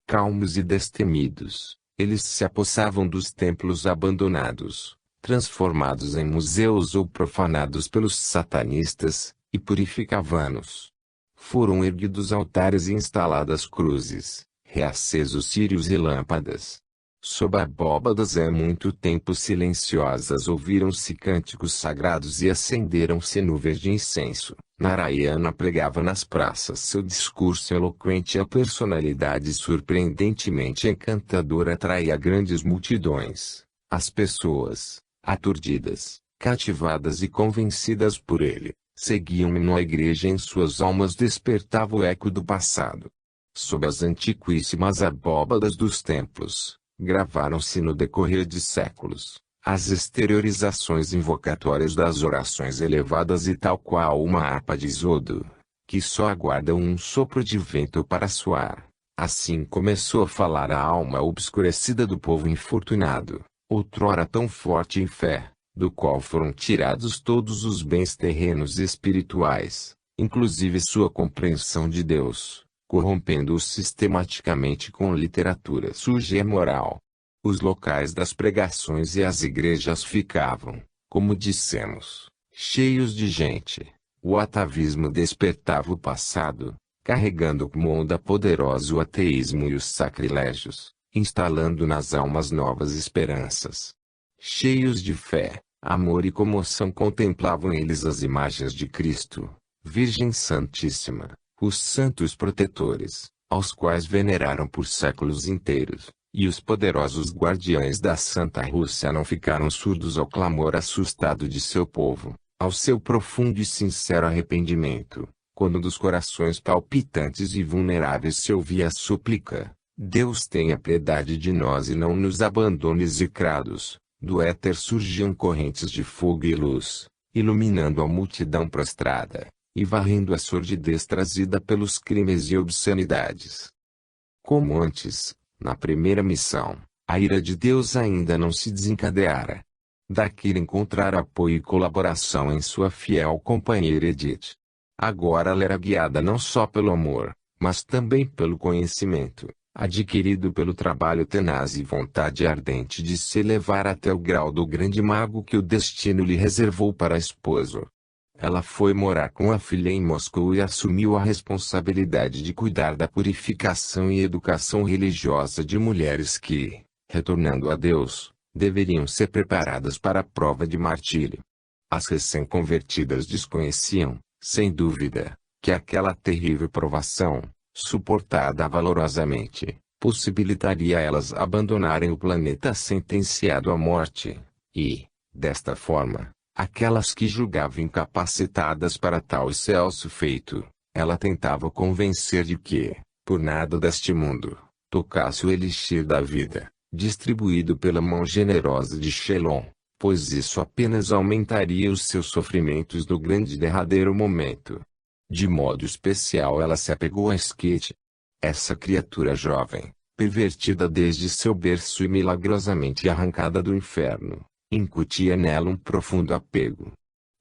S1: Calmos e destemidos, eles se apossavam dos templos abandonados, transformados em museus ou profanados pelos satanistas, e purificavam-nos. Foram erguidos altares e instaladas cruzes, reacesos círios e lâmpadas. Sob abóbadas há muito tempo silenciosas ouviram-se cânticos sagrados e acenderam-se nuvens de incenso. Narayana pregava nas praças. Seu discurso eloquente e a personalidade surpreendentemente encantadora atraía grandes multidões. As pessoas, aturdidas, cativadas e convencidas por ele, seguiam-me na igreja. Em suas almas despertava o eco do passado. Sob as antiquíssimas abóbadas dos templos, gravaram-se no decorrer de séculos, as exteriorizações invocatórias das orações elevadas e tal qual uma harpa de Isodo, que só aguardam um sopro de vento para soar. Assim começou a falar a alma obscurecida do povo infortunado, outrora tão forte em fé, do qual foram tirados todos os bens terrenos e espirituais, inclusive sua compreensão de Deus, corrompendo-o sistematicamente com literatura suja e moral. Os locais das pregações e as igrejas ficavam, como dissemos, cheios de gente. O atavismo despertava o passado, carregando como onda poderosa o ateísmo e os sacrilégios, instalando nas almas novas esperanças. Cheios de fé, amor e comoção, contemplavam eles as imagens de Cristo, Virgem Santíssima, os santos protetores, aos quais veneraram por séculos inteiros, e os poderosos guardiães da Santa Rússia não ficaram surdos ao clamor assustado de seu povo, ao seu profundo e sincero arrependimento, quando dos corações palpitantes e vulneráveis se ouvia a súplica: Deus tenha piedade de nós e não nos abandone execrados. Do éter surgiam correntes de fogo e luz, iluminando a multidão prostrada, e varrendo a sordidez trazida pelos crimes e obscenidades. Como antes, na primeira missão, a ira de Deus ainda não se desencadeara. Daqui encontrar apoio e colaboração em sua fiel companheira Edith. Agora ela era guiada não só pelo amor, mas também pelo conhecimento, adquirido pelo trabalho tenaz e vontade ardente de se elevar até o grau do grande mago que o destino lhe reservou para esposo. Ela foi morar com a filha em Moscou e assumiu a responsabilidade de cuidar da purificação e educação religiosa de mulheres que, retornando a Deus, deveriam ser preparadas para a prova de martírio. As recém-convertidas desconheciam, sem dúvida, que aquela terrível provação, suportada valorosamente, possibilitaria a elas abandonarem o planeta sentenciado à morte, e, desta forma, aquelas que julgavam incapacitadas para tal excelso feito, ela tentava convencer de que, por nada deste mundo, tocasse o elixir da vida, distribuído pela mão generosa de Shelon, pois isso apenas aumentaria os seus sofrimentos no grande derradeiro momento. De modo especial ela se apegou a Skete. Essa criatura jovem, pervertida desde seu berço e milagrosamente arrancada do inferno, incutia nela um profundo apego.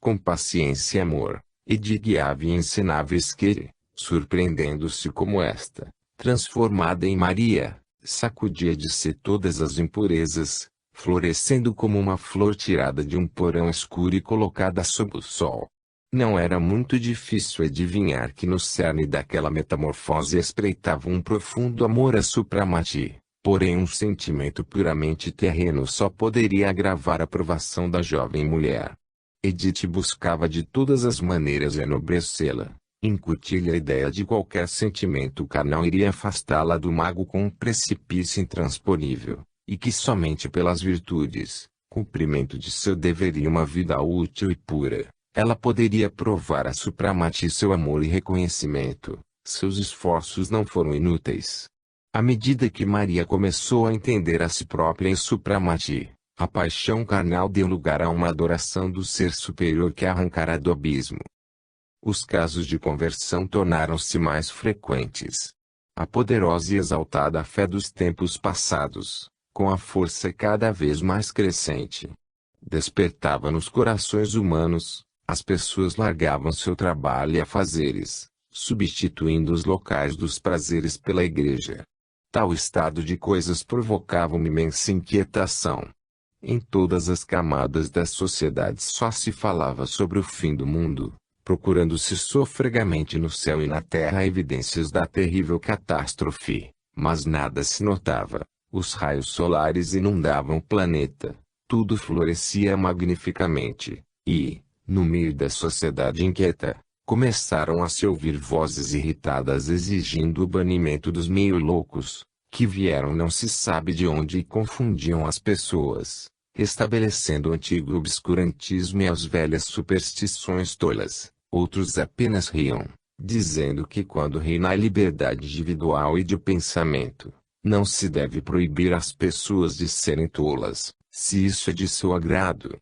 S1: Com paciência e amor, Edith guiava e ensinava Skete, surpreendendo-se como esta, transformada em Maria, sacudia de si todas as impurezas, florescendo como uma flor tirada de um porão escuro e colocada sob o sol. Não era muito difícil adivinhar que no cerne daquela metamorfose espreitava um profundo amor a Supramati, porém um sentimento puramente terreno só poderia agravar a provação da jovem mulher. Edith buscava de todas as maneiras enobrecê-la, incutir-lhe a ideia de qualquer sentimento carnal iria afastá-la do mago com um precipício intransponível, e que somente pelas virtudes, cumprimento de seu dever e uma vida útil e pura, Ela poderia provar a Supramati seu amor e reconhecimento. Seus esforços não foram inúteis. À medida que Maria começou a entender a si própria em Supramati, a paixão carnal deu lugar a uma adoração do ser superior que a arrancara do abismo. Os casos de conversão tornaram-se mais frequentes. A poderosa e exaltada fé dos tempos passados, com a força cada vez mais crescente, despertava nos corações humanos. As pessoas largavam seu trabalho e afazeres, substituindo os locais dos prazeres pela igreja. Tal estado de coisas provocava uma imensa inquietação. Em todas as camadas da sociedade só se falava sobre o fim do mundo, procurando-se sofregamente no céu e na terra evidências da terrível catástrofe, mas nada se notava. Os raios solares inundavam o planeta, tudo florescia magnificamente, e, no meio da sociedade inquieta, começaram a se ouvir vozes irritadas exigindo o banimento dos meio-loucos, que vieram não se sabe de onde e confundiam as pessoas, estabelecendo o antigo obscurantismo e as velhas superstições tolas. Outros apenas riam, dizendo que quando reina a liberdade individual e de pensamento, não se deve proibir às pessoas de serem tolas, se isso é de seu agrado.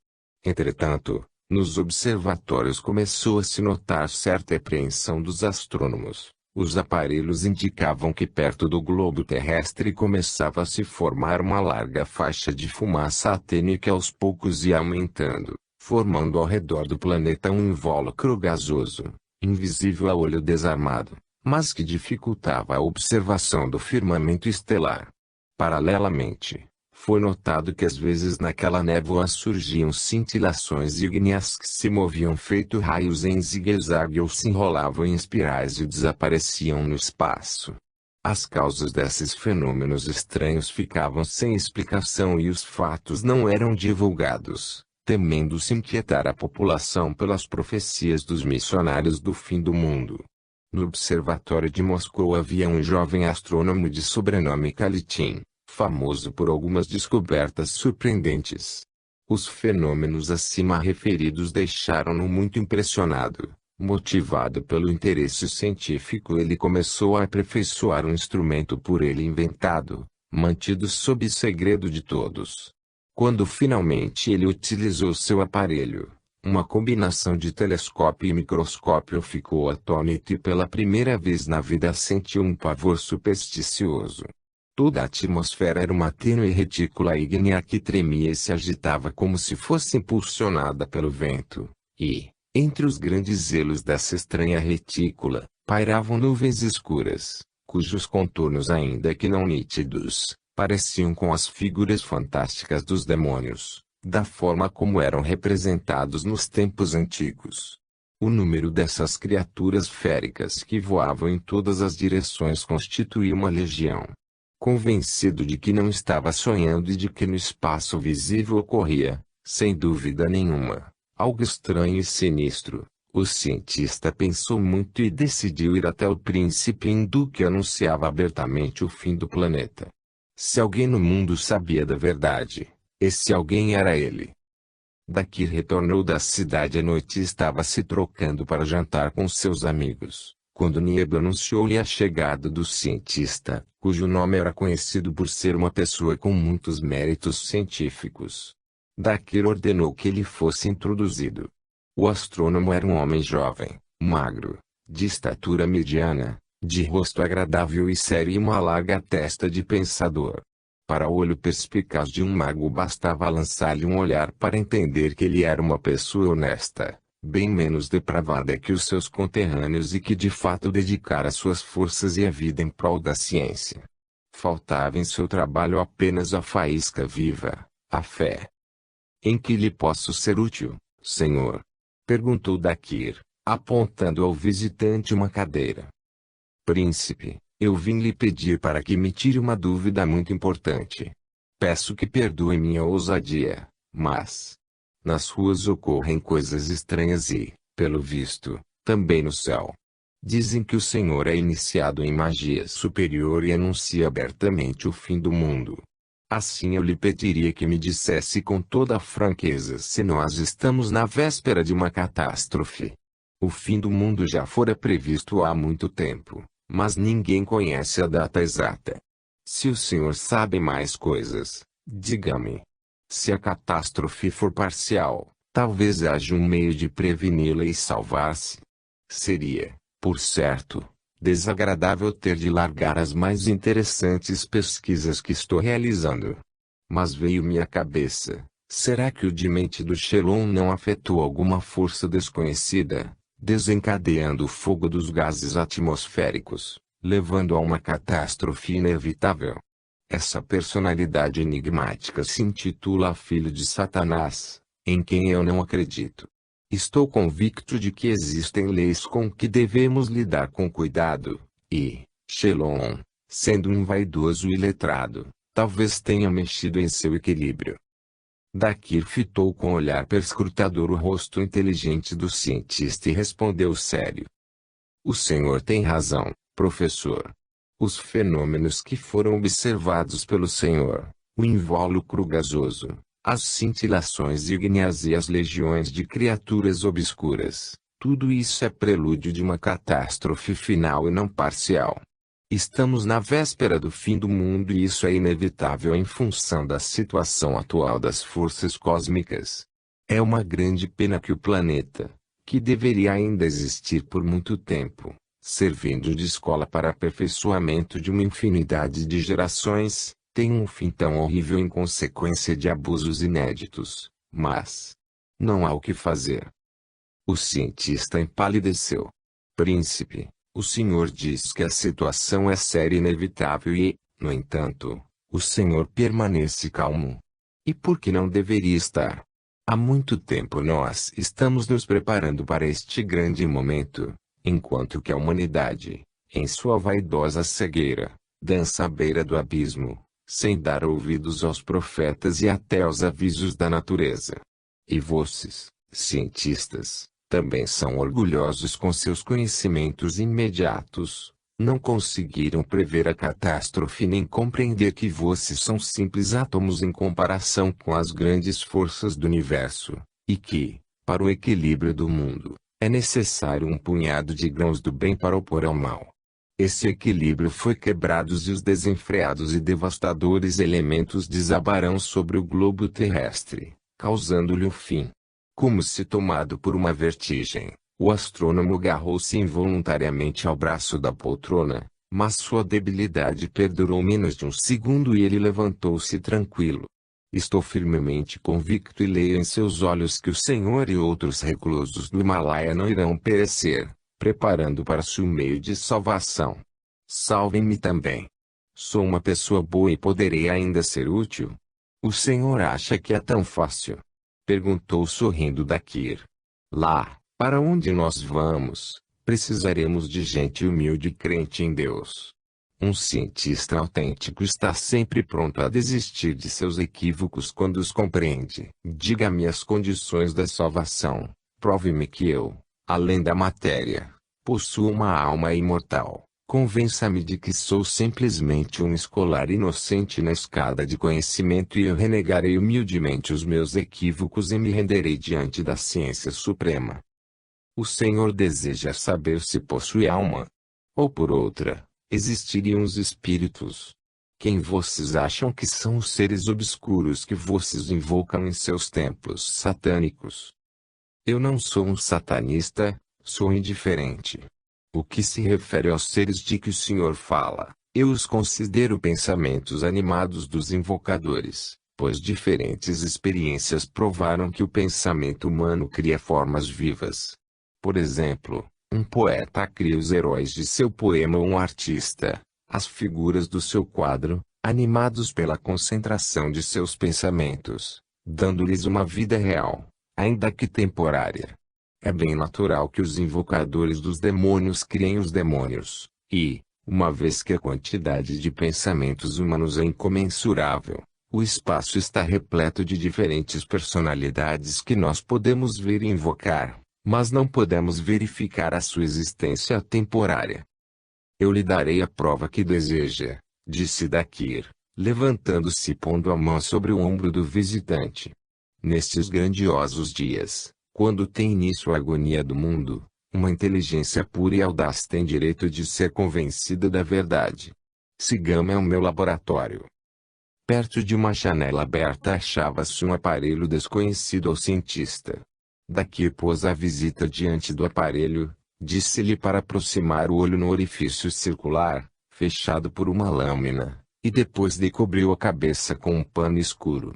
S1: Entretanto, nos observatórios começou a se notar certa apreensão dos astrônomos. Os aparelhos indicavam que perto do globo terrestre começava a se formar uma larga faixa de fumaça tênue que aos poucos ia aumentando, formando ao redor do planeta um invólucro gasoso, invisível a olho desarmado, mas que dificultava a observação do firmamento estelar. Paralelamente, foi notado que às vezes naquela névoa surgiam cintilações ígneas que se moviam feito raios em zigue-zague ou se enrolavam em espirais e desapareciam no espaço. As causas desses fenômenos estranhos ficavam sem explicação e os fatos não eram divulgados, temendo-se inquietar a população pelas profecias dos missionários do fim do mundo. No observatório de Moscou havia um jovem astrônomo de sobrenome Kalitin, famoso por algumas descobertas surpreendentes. Os fenômenos acima referidos deixaram-no muito impressionado. Motivado pelo interesse científico, ele começou a aperfeiçoar um instrumento por ele inventado, mantido sob segredo de todos. Quando finalmente ele utilizou seu aparelho, uma combinação de telescópio e microscópio, ficou atônito e pela primeira vez na vida sentiu um pavor supersticioso. Toda a atmosfera era uma tênue retícula ígnea que tremia e se agitava como se fosse impulsionada pelo vento, e, entre os grandes zelos dessa estranha retícula, pairavam nuvens escuras, cujos contornos, ainda que não nítidos, pareciam com as figuras fantásticas dos demônios, da forma como eram representados nos tempos antigos. O número dessas criaturas féricas que voavam em todas as direções constituía uma legião. Convencido de que não estava sonhando e de que no espaço visível ocorria, sem dúvida nenhuma, algo estranho e sinistro, o cientista pensou muito e decidiu ir até o príncipe hindu que anunciava abertamente o fim do planeta. Se alguém no mundo sabia da verdade, esse alguém era ele. Daqui retornou da cidade à noite e estava se trocando para jantar com seus amigos, quando Nieb anunciou-lhe a chegada do cientista, cujo nome era conhecido por ser uma pessoa com muitos méritos científicos. Dakir ordenou que ele fosse introduzido. O astrônomo era um homem jovem, magro, de estatura mediana, de rosto agradável e sério e uma larga testa de pensador. Para o olho perspicaz de um mago bastava lançar-lhe um olhar para entender que ele era uma pessoa honesta, bem menos depravada que os seus conterrâneos e que de fato dedicara suas forças e a vida em prol da ciência. Faltava em seu trabalho apenas a faísca viva, a fé. "Em que lhe posso ser útil, senhor?" perguntou Dakir, apontando ao visitante uma cadeira. "Príncipe, eu vim lhe pedir para que me tire uma dúvida muito importante. Peço que perdoe minha ousadia, mas nas ruas ocorrem coisas estranhas e, pelo visto, também no céu. Dizem que o senhor é iniciado em magia superior e anuncia abertamente o fim do mundo. Assim eu lhe pediria que me dissesse com toda a franqueza se nós estamos na véspera de uma catástrofe. O fim do mundo já fora previsto há muito tempo, mas ninguém conhece a data exata. Se o senhor sabe mais coisas, diga-me. Se a catástrofe for parcial, talvez haja um meio de preveni-la e salvar-se. Seria, por certo, desagradável ter de largar as mais interessantes pesquisas que estou realizando. Mas veio-me à cabeça, será que o demente do Shelon não afetou alguma força desconhecida, desencadeando o fogo dos gases atmosféricos, levando a uma catástrofe inevitável? Essa personalidade enigmática se intitula Filho de Satanás, em quem eu não acredito. Estou convicto de que existem leis com que devemos lidar com cuidado, e, Shelon, sendo um vaidoso e letrado, talvez tenha mexido em seu equilíbrio. Dakir fitou com olhar perscrutador o rosto inteligente do cientista e respondeu sério. O senhor tem razão, professor. Os fenômenos que foram observados pelo senhor, o invólucro gasoso, as cintilações ígneas e as legiões de criaturas obscuras, tudo isso é prelúdio de uma catástrofe final e não parcial. Estamos na véspera do fim do mundo e isso é inevitável em função da situação atual das forças cósmicas. É uma grande pena que o planeta, que deveria ainda existir por muito tempo, servindo de escola para aperfeiçoamento de uma infinidade de gerações, tem um fim tão horrível em consequência de abusos inéditos, mas não há o que fazer. O cientista empalideceu. Príncipe, o senhor diz que a situação é séria e inevitável e, no entanto, o senhor permanece calmo. E por que não deveria estar? Há muito tempo nós estamos nos preparando para este grande momento, enquanto que a humanidade, em sua vaidosa cegueira, dança à beira do abismo, sem dar ouvidos aos profetas e até aos avisos da natureza. E vocês, cientistas, também são orgulhosos com seus conhecimentos imediatos, não conseguiram prever a catástrofe nem compreender que vocês são simples átomos em comparação com as grandes forças do universo, e que, para o equilíbrio do mundo, é necessário um punhado de grãos do bem para opor ao mal. Esse equilíbrio foi quebrado e os desenfreados e devastadores elementos desabarão sobre o globo terrestre, causando-lhe o fim. Como se tomado por uma vertigem, o astrônomo agarrou-se involuntariamente ao braço da poltrona, mas sua debilidade perdurou menos de um segundo e ele levantou-se tranquilo. Estou firmemente convicto e leio em seus olhos que o senhor e outros reclusos do Himalaia não irão perecer, preparando para si um meio de salvação. Salvem-me também. Sou uma pessoa boa e poderei ainda ser útil. O senhor acha que é tão fácil? Perguntou sorrindo Dakir. Lá, para onde nós vamos, precisaremos de gente humilde e crente em Deus. Um cientista autêntico está sempre pronto a desistir de seus equívocos quando os compreende. Diga-me as condições da salvação. Prove-me que eu, além da matéria, possuo uma alma imortal. Convença-me de que sou simplesmente um escolar inocente na escada de conhecimento e eu renegarei humildemente os meus equívocos e me renderei diante da ciência suprema. O Senhor deseja saber se possui alma? Ou por outra, existiriam os espíritos? Quem vocês acham que são os seres obscuros que vocês invocam em seus templos satânicos? Eu não sou um satanista, sou indiferente. O que se refere aos seres de que o Senhor fala, eu os considero pensamentos animados dos invocadores, pois diferentes experiências provaram que o pensamento humano cria formas vivas. Por exemplo, um poeta cria os heróis de seu poema ou um artista, as figuras do seu quadro, animados pela concentração de seus pensamentos, dando-lhes uma vida real, ainda que temporária. É bem natural que os invocadores dos demônios criem os demônios, e, uma vez que a quantidade de pensamentos humanos é incomensurável, o espaço está repleto de diferentes personalidades que nós podemos ver e invocar, mas não podemos verificar a sua existência temporária. Eu lhe darei a prova que deseja, disse Dakir, levantando-se e pondo a mão sobre o ombro do visitante. Nestes grandiosos dias, quando tem início a agonia do mundo, uma inteligência pura e audaz tem direito de ser convencida da verdade. Sigamos é o meu laboratório. Perto de uma janela aberta achava-se um aparelho desconhecido ao cientista. Daqui pôs a visita diante do aparelho, disse-lhe para aproximar o olho no orifício circular, fechado por uma lâmina, e depois lhe cobriu a cabeça com um pano escuro.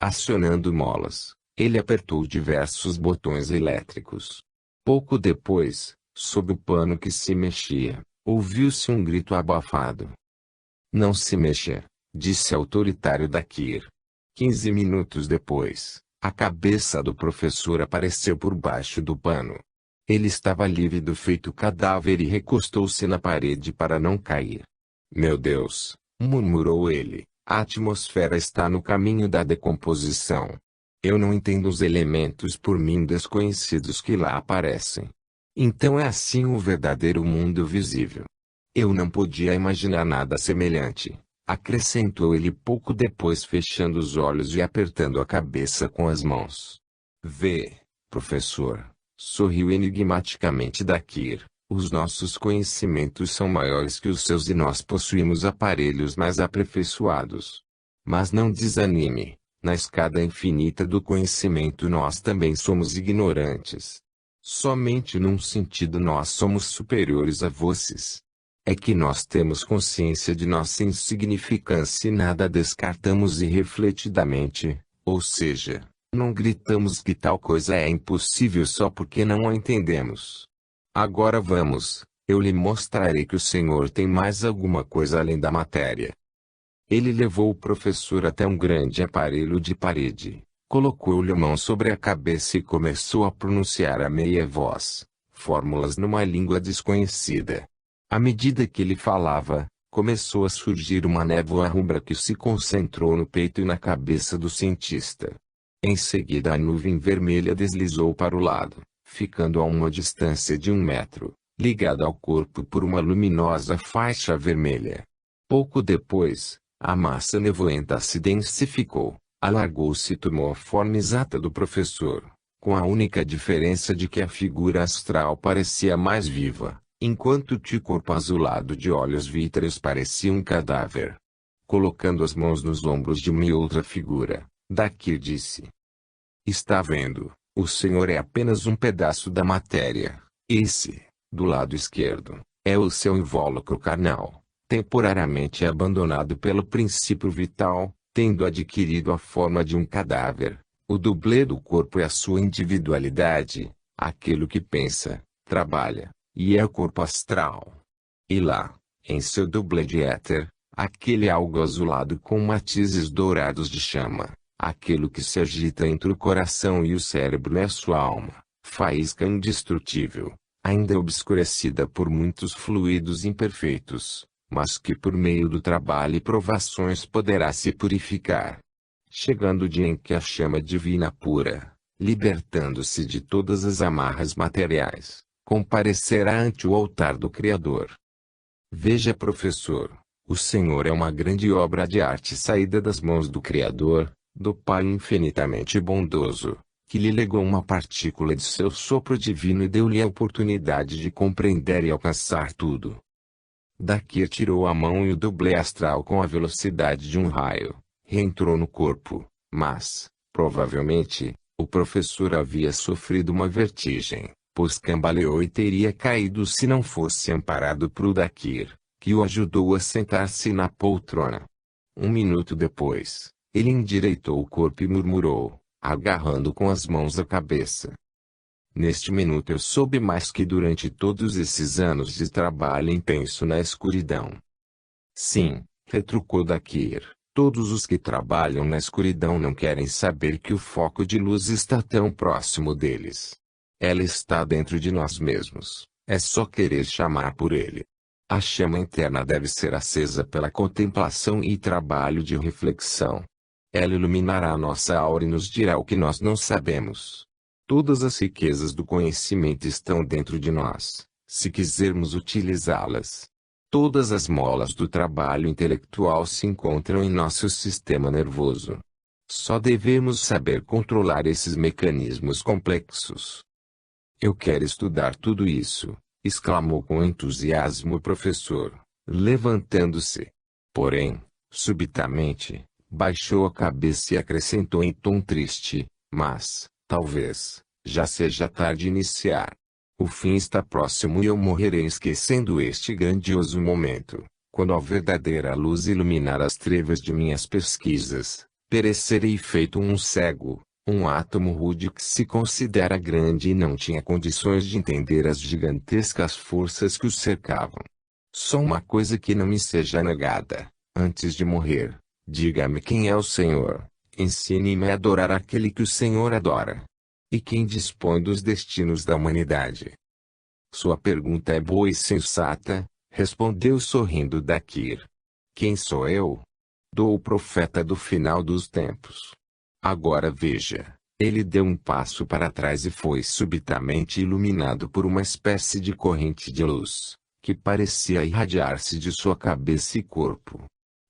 S1: Acionando molas, ele apertou diversos botões elétricos. Pouco depois, sob o pano que se mexia, ouviu-se um grito abafado. "Não se mexa", disse autoritário Dakir. 15 minutos depois, a cabeça do professor apareceu por baixo do pano. Ele estava lívido feito cadáver e recostou-se na parede para não cair. "Meu Deus", murmurou ele, "a atmosfera está no caminho da decomposição. Eu não entendo os elementos por mim desconhecidos que lá aparecem. Então é assim o verdadeiro mundo visível. Eu não podia imaginar nada semelhante", acrescentou ele pouco depois fechando os olhos e apertando a cabeça com as mãos. "Vê, professor", sorriu enigmaticamente Dakir, "os nossos conhecimentos são maiores que os seus e nós possuímos aparelhos mais aperfeiçoados. Mas não desanime, na escada infinita do conhecimento nós também somos ignorantes. Somente num sentido nós somos superiores a vocês. É que nós temos consciência de nossa insignificância e nada descartamos irrefletidamente, ou seja, não gritamos que tal coisa é impossível só porque não a entendemos. Agora vamos, eu lhe mostrarei que o Senhor tem mais alguma coisa além da matéria." Ele levou o professor até um grande aparelho de parede, colocou-lhe a mão sobre a cabeça e começou a pronunciar a meia voz, fórmulas numa língua desconhecida. À medida que ele falava, começou a surgir uma névoa rubra que se concentrou no peito e na cabeça do cientista. Em seguida a nuvem vermelha deslizou para o lado, ficando a uma distância de 1 metro, ligada ao corpo por uma luminosa faixa vermelha. Pouco depois, a massa nevoenta se densificou, alargou-se e tomou a forma exata do professor, com a única diferença de que a figura astral parecia mais viva, enquanto que o corpo azulado de olhos vítreos parecia um cadáver. Colocando as mãos nos ombros de uma e outra figura, Dakir disse: "Está vendo, o Senhor é apenas um pedaço da matéria. Esse, do lado esquerdo, é o seu invólucro carnal, temporariamente abandonado pelo princípio vital, tendo adquirido a forma de um cadáver. O dublê do corpo é a sua individualidade, aquilo que pensa, trabalha, e é o corpo astral. E lá, em seu dublê de éter, aquele algo azulado com matizes dourados de chama, aquilo que se agita entre o coração e o cérebro é sua alma, faísca indestrutível, ainda obscurecida por muitos fluidos imperfeitos, mas que por meio do trabalho e provações poderá se purificar. Chegando o dia em que a chama divina pura, libertando-se de todas as amarras materiais, comparecerá ante o altar do Criador. Veja, professor, o Senhor é uma grande obra de arte saída das mãos do Criador, do Pai infinitamente bondoso, que lhe legou uma partícula de seu sopro divino e deu-lhe a oportunidade de compreender e alcançar tudo." Dakir tirou a mão e o dublê astral com a velocidade de um raio, reentrou no corpo, mas, provavelmente, o professor havia sofrido uma vertigem, pois cambaleou e teria caído se não fosse amparado por Dakir, que o ajudou a sentar-se na poltrona. 1 minuto depois, ele endireitou o corpo e murmurou, agarrando com as mãos a cabeça: "Neste minuto eu soube mais que durante todos esses anos de trabalho intenso na escuridão." "Sim", retrucou Dakir, "todos os que trabalham na escuridão não querem saber que o foco de luz está tão próximo deles. Ela está dentro de nós mesmos, é só querer chamar por ele. A chama interna deve ser acesa pela contemplação e trabalho de reflexão. Ela iluminará a nossa aura e nos dirá o que nós não sabemos. Todas as riquezas do conhecimento estão dentro de nós, se quisermos utilizá-las. Todas as molas do trabalho intelectual se encontram em nosso sistema nervoso. Só devemos saber controlar esses mecanismos complexos. Eu quero estudar tudo isso, exclamou com entusiasmo o professor, levantando-se. Porém, subitamente, baixou a cabeça e acrescentou em tom triste, mas, talvez, já seja tarde iniciar. O fim está próximo e eu morrerei esquecendo este grandioso momento, quando a verdadeira luz iluminar as trevas de minhas pesquisas. Perecerei feito um cego, um átomo rude que se considera grande e não tinha condições de entender as gigantescas forças que o cercavam. Só uma coisa que não me seja negada, antes de morrer, diga-me quem é o Senhor, ensine-me a adorar aquele que o Senhor adora. E quem dispõe dos destinos da humanidade? Sua pergunta é boa e sensata, respondeu sorrindo Dakir. Quem sou eu? Dou o profeta do final dos tempos. Agora veja, ele deu um passo para trás e foi subitamente iluminado por uma espécie de corrente de luz, que parecia irradiar-se de sua cabeça e corpo,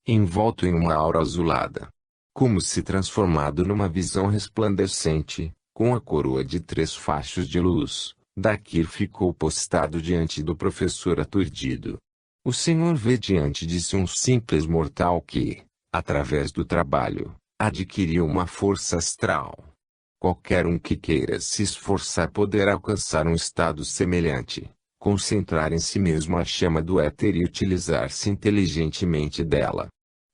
S1: envolto em uma aura azulada. Como se transformado numa visão resplandecente, com a coroa de 3 fachos de luz, Dakir ficou postado diante do professor aturdido. O senhor vê diante de si um simples mortal que, através do trabalho, adquiriu uma força astral. Qualquer um que queira se esforçar poderá alcançar um estado semelhante, concentrar em si mesmo a chama do éter e utilizar-se inteligentemente dela.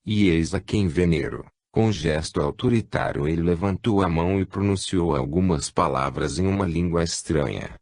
S1: E eis a quem venero. Com gesto autoritário ele levantou a mão e pronunciou algumas palavras em uma língua estranha.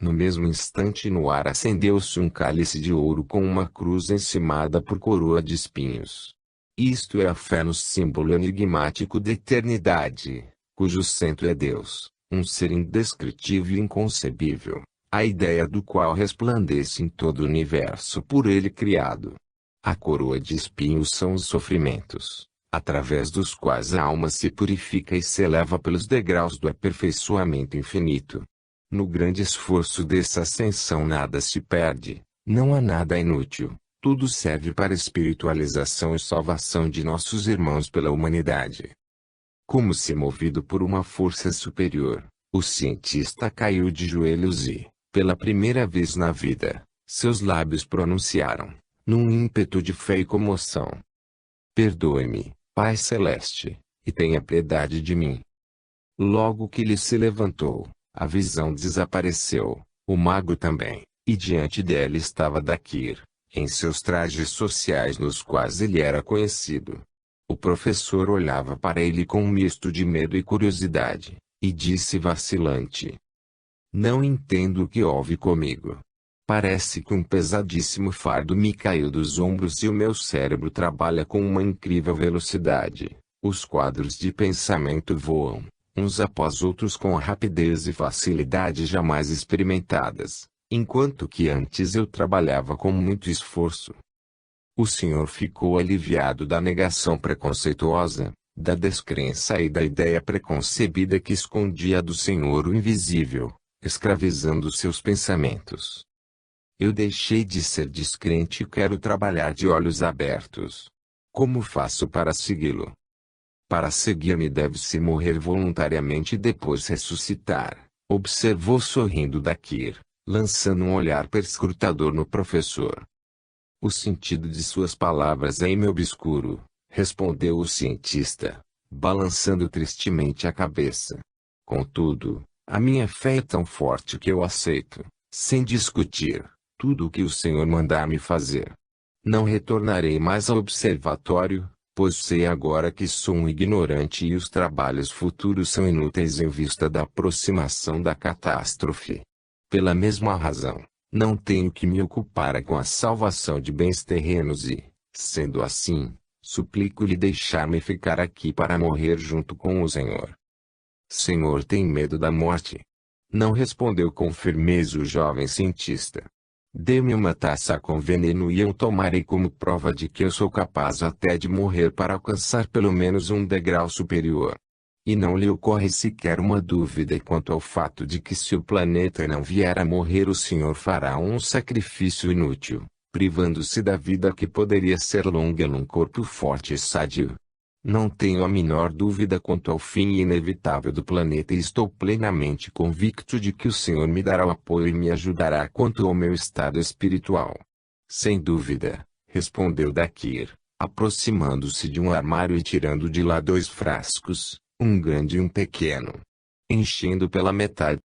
S1: No mesmo instante no ar acendeu-se um cálice de ouro com uma cruz encimada por coroa de espinhos. Isto é a fé no símbolo enigmático da eternidade, cujo centro é Deus, um ser indescritível e inconcebível, a ideia do qual resplandece em todo o universo por ele criado. A coroa de espinhos são os sofrimentos, através dos quais a alma se purifica e se eleva pelos degraus do aperfeiçoamento infinito. No grande esforço dessa ascensão nada se perde, não há nada inútil, tudo serve para a espiritualização e salvação de nossos irmãos pela humanidade. Como se movido por uma força superior, o cientista caiu de joelhos e, pela primeira vez na vida, seus lábios pronunciaram, num ímpeto de fé e comoção: perdoe-me, Pai Celeste, e tenha piedade de mim. Logo que ele se levantou, a visão desapareceu, o mago também, e diante dela estava Dakir, em seus trajes sociais nos quais ele era conhecido. O professor olhava para ele com um misto de medo e curiosidade, e disse vacilante: não entendo o que houve comigo. Parece que um pesadíssimo fardo me caiu dos ombros e o meu cérebro trabalha com uma incrível velocidade. Os quadros de pensamento voam, uns após outros com rapidez e facilidade jamais experimentadas, enquanto que antes eu trabalhava com muito esforço. O senhor ficou aliviado da negação preconceituosa, da descrença e da ideia preconcebida que escondia do Senhor o invisível, escravizando seus pensamentos. Eu deixei de ser descrente e quero trabalhar de olhos abertos. Como faço para segui-lo? Para seguir-me deve-se morrer voluntariamente e depois ressuscitar, observou sorrindo Dakir, lançando um olhar perscrutador no professor. O sentido de suas palavras é meio obscuro, respondeu o cientista, balançando tristemente a cabeça. Contudo, a minha fé é tão forte que eu aceito, sem discutir, tudo o que o Senhor mandar me fazer. Não retornarei mais ao observatório, pois sei agora que sou um ignorante e os trabalhos futuros são inúteis em vista da aproximação da catástrofe. Pela mesma razão, não tenho que me ocupar com a salvação de bens terrenos e, sendo assim, suplico-lhe deixar-me ficar aqui para morrer junto com o Senhor. Senhor tem medo da morte? Não respondeu com firmeza o jovem cientista. Dê-me uma taça com veneno e eu tomarei como prova de que eu sou capaz até de morrer para alcançar pelo menos um degrau superior. E não lhe ocorre sequer uma dúvida quanto ao fato de que se o planeta não vier a morrer o Senhor fará um sacrifício inútil, privando-se da vida que poderia ser longa num corpo forte e sadio. Não tenho a menor dúvida quanto ao fim inevitável do planeta e estou plenamente convicto de que o Senhor me dará o apoio e me ajudará quanto ao meu estado espiritual. Sem dúvida, respondeu Dakir, aproximando-se de um armário e tirando de lá 2 frascos, um grande e um pequeno. Enchendo pela metade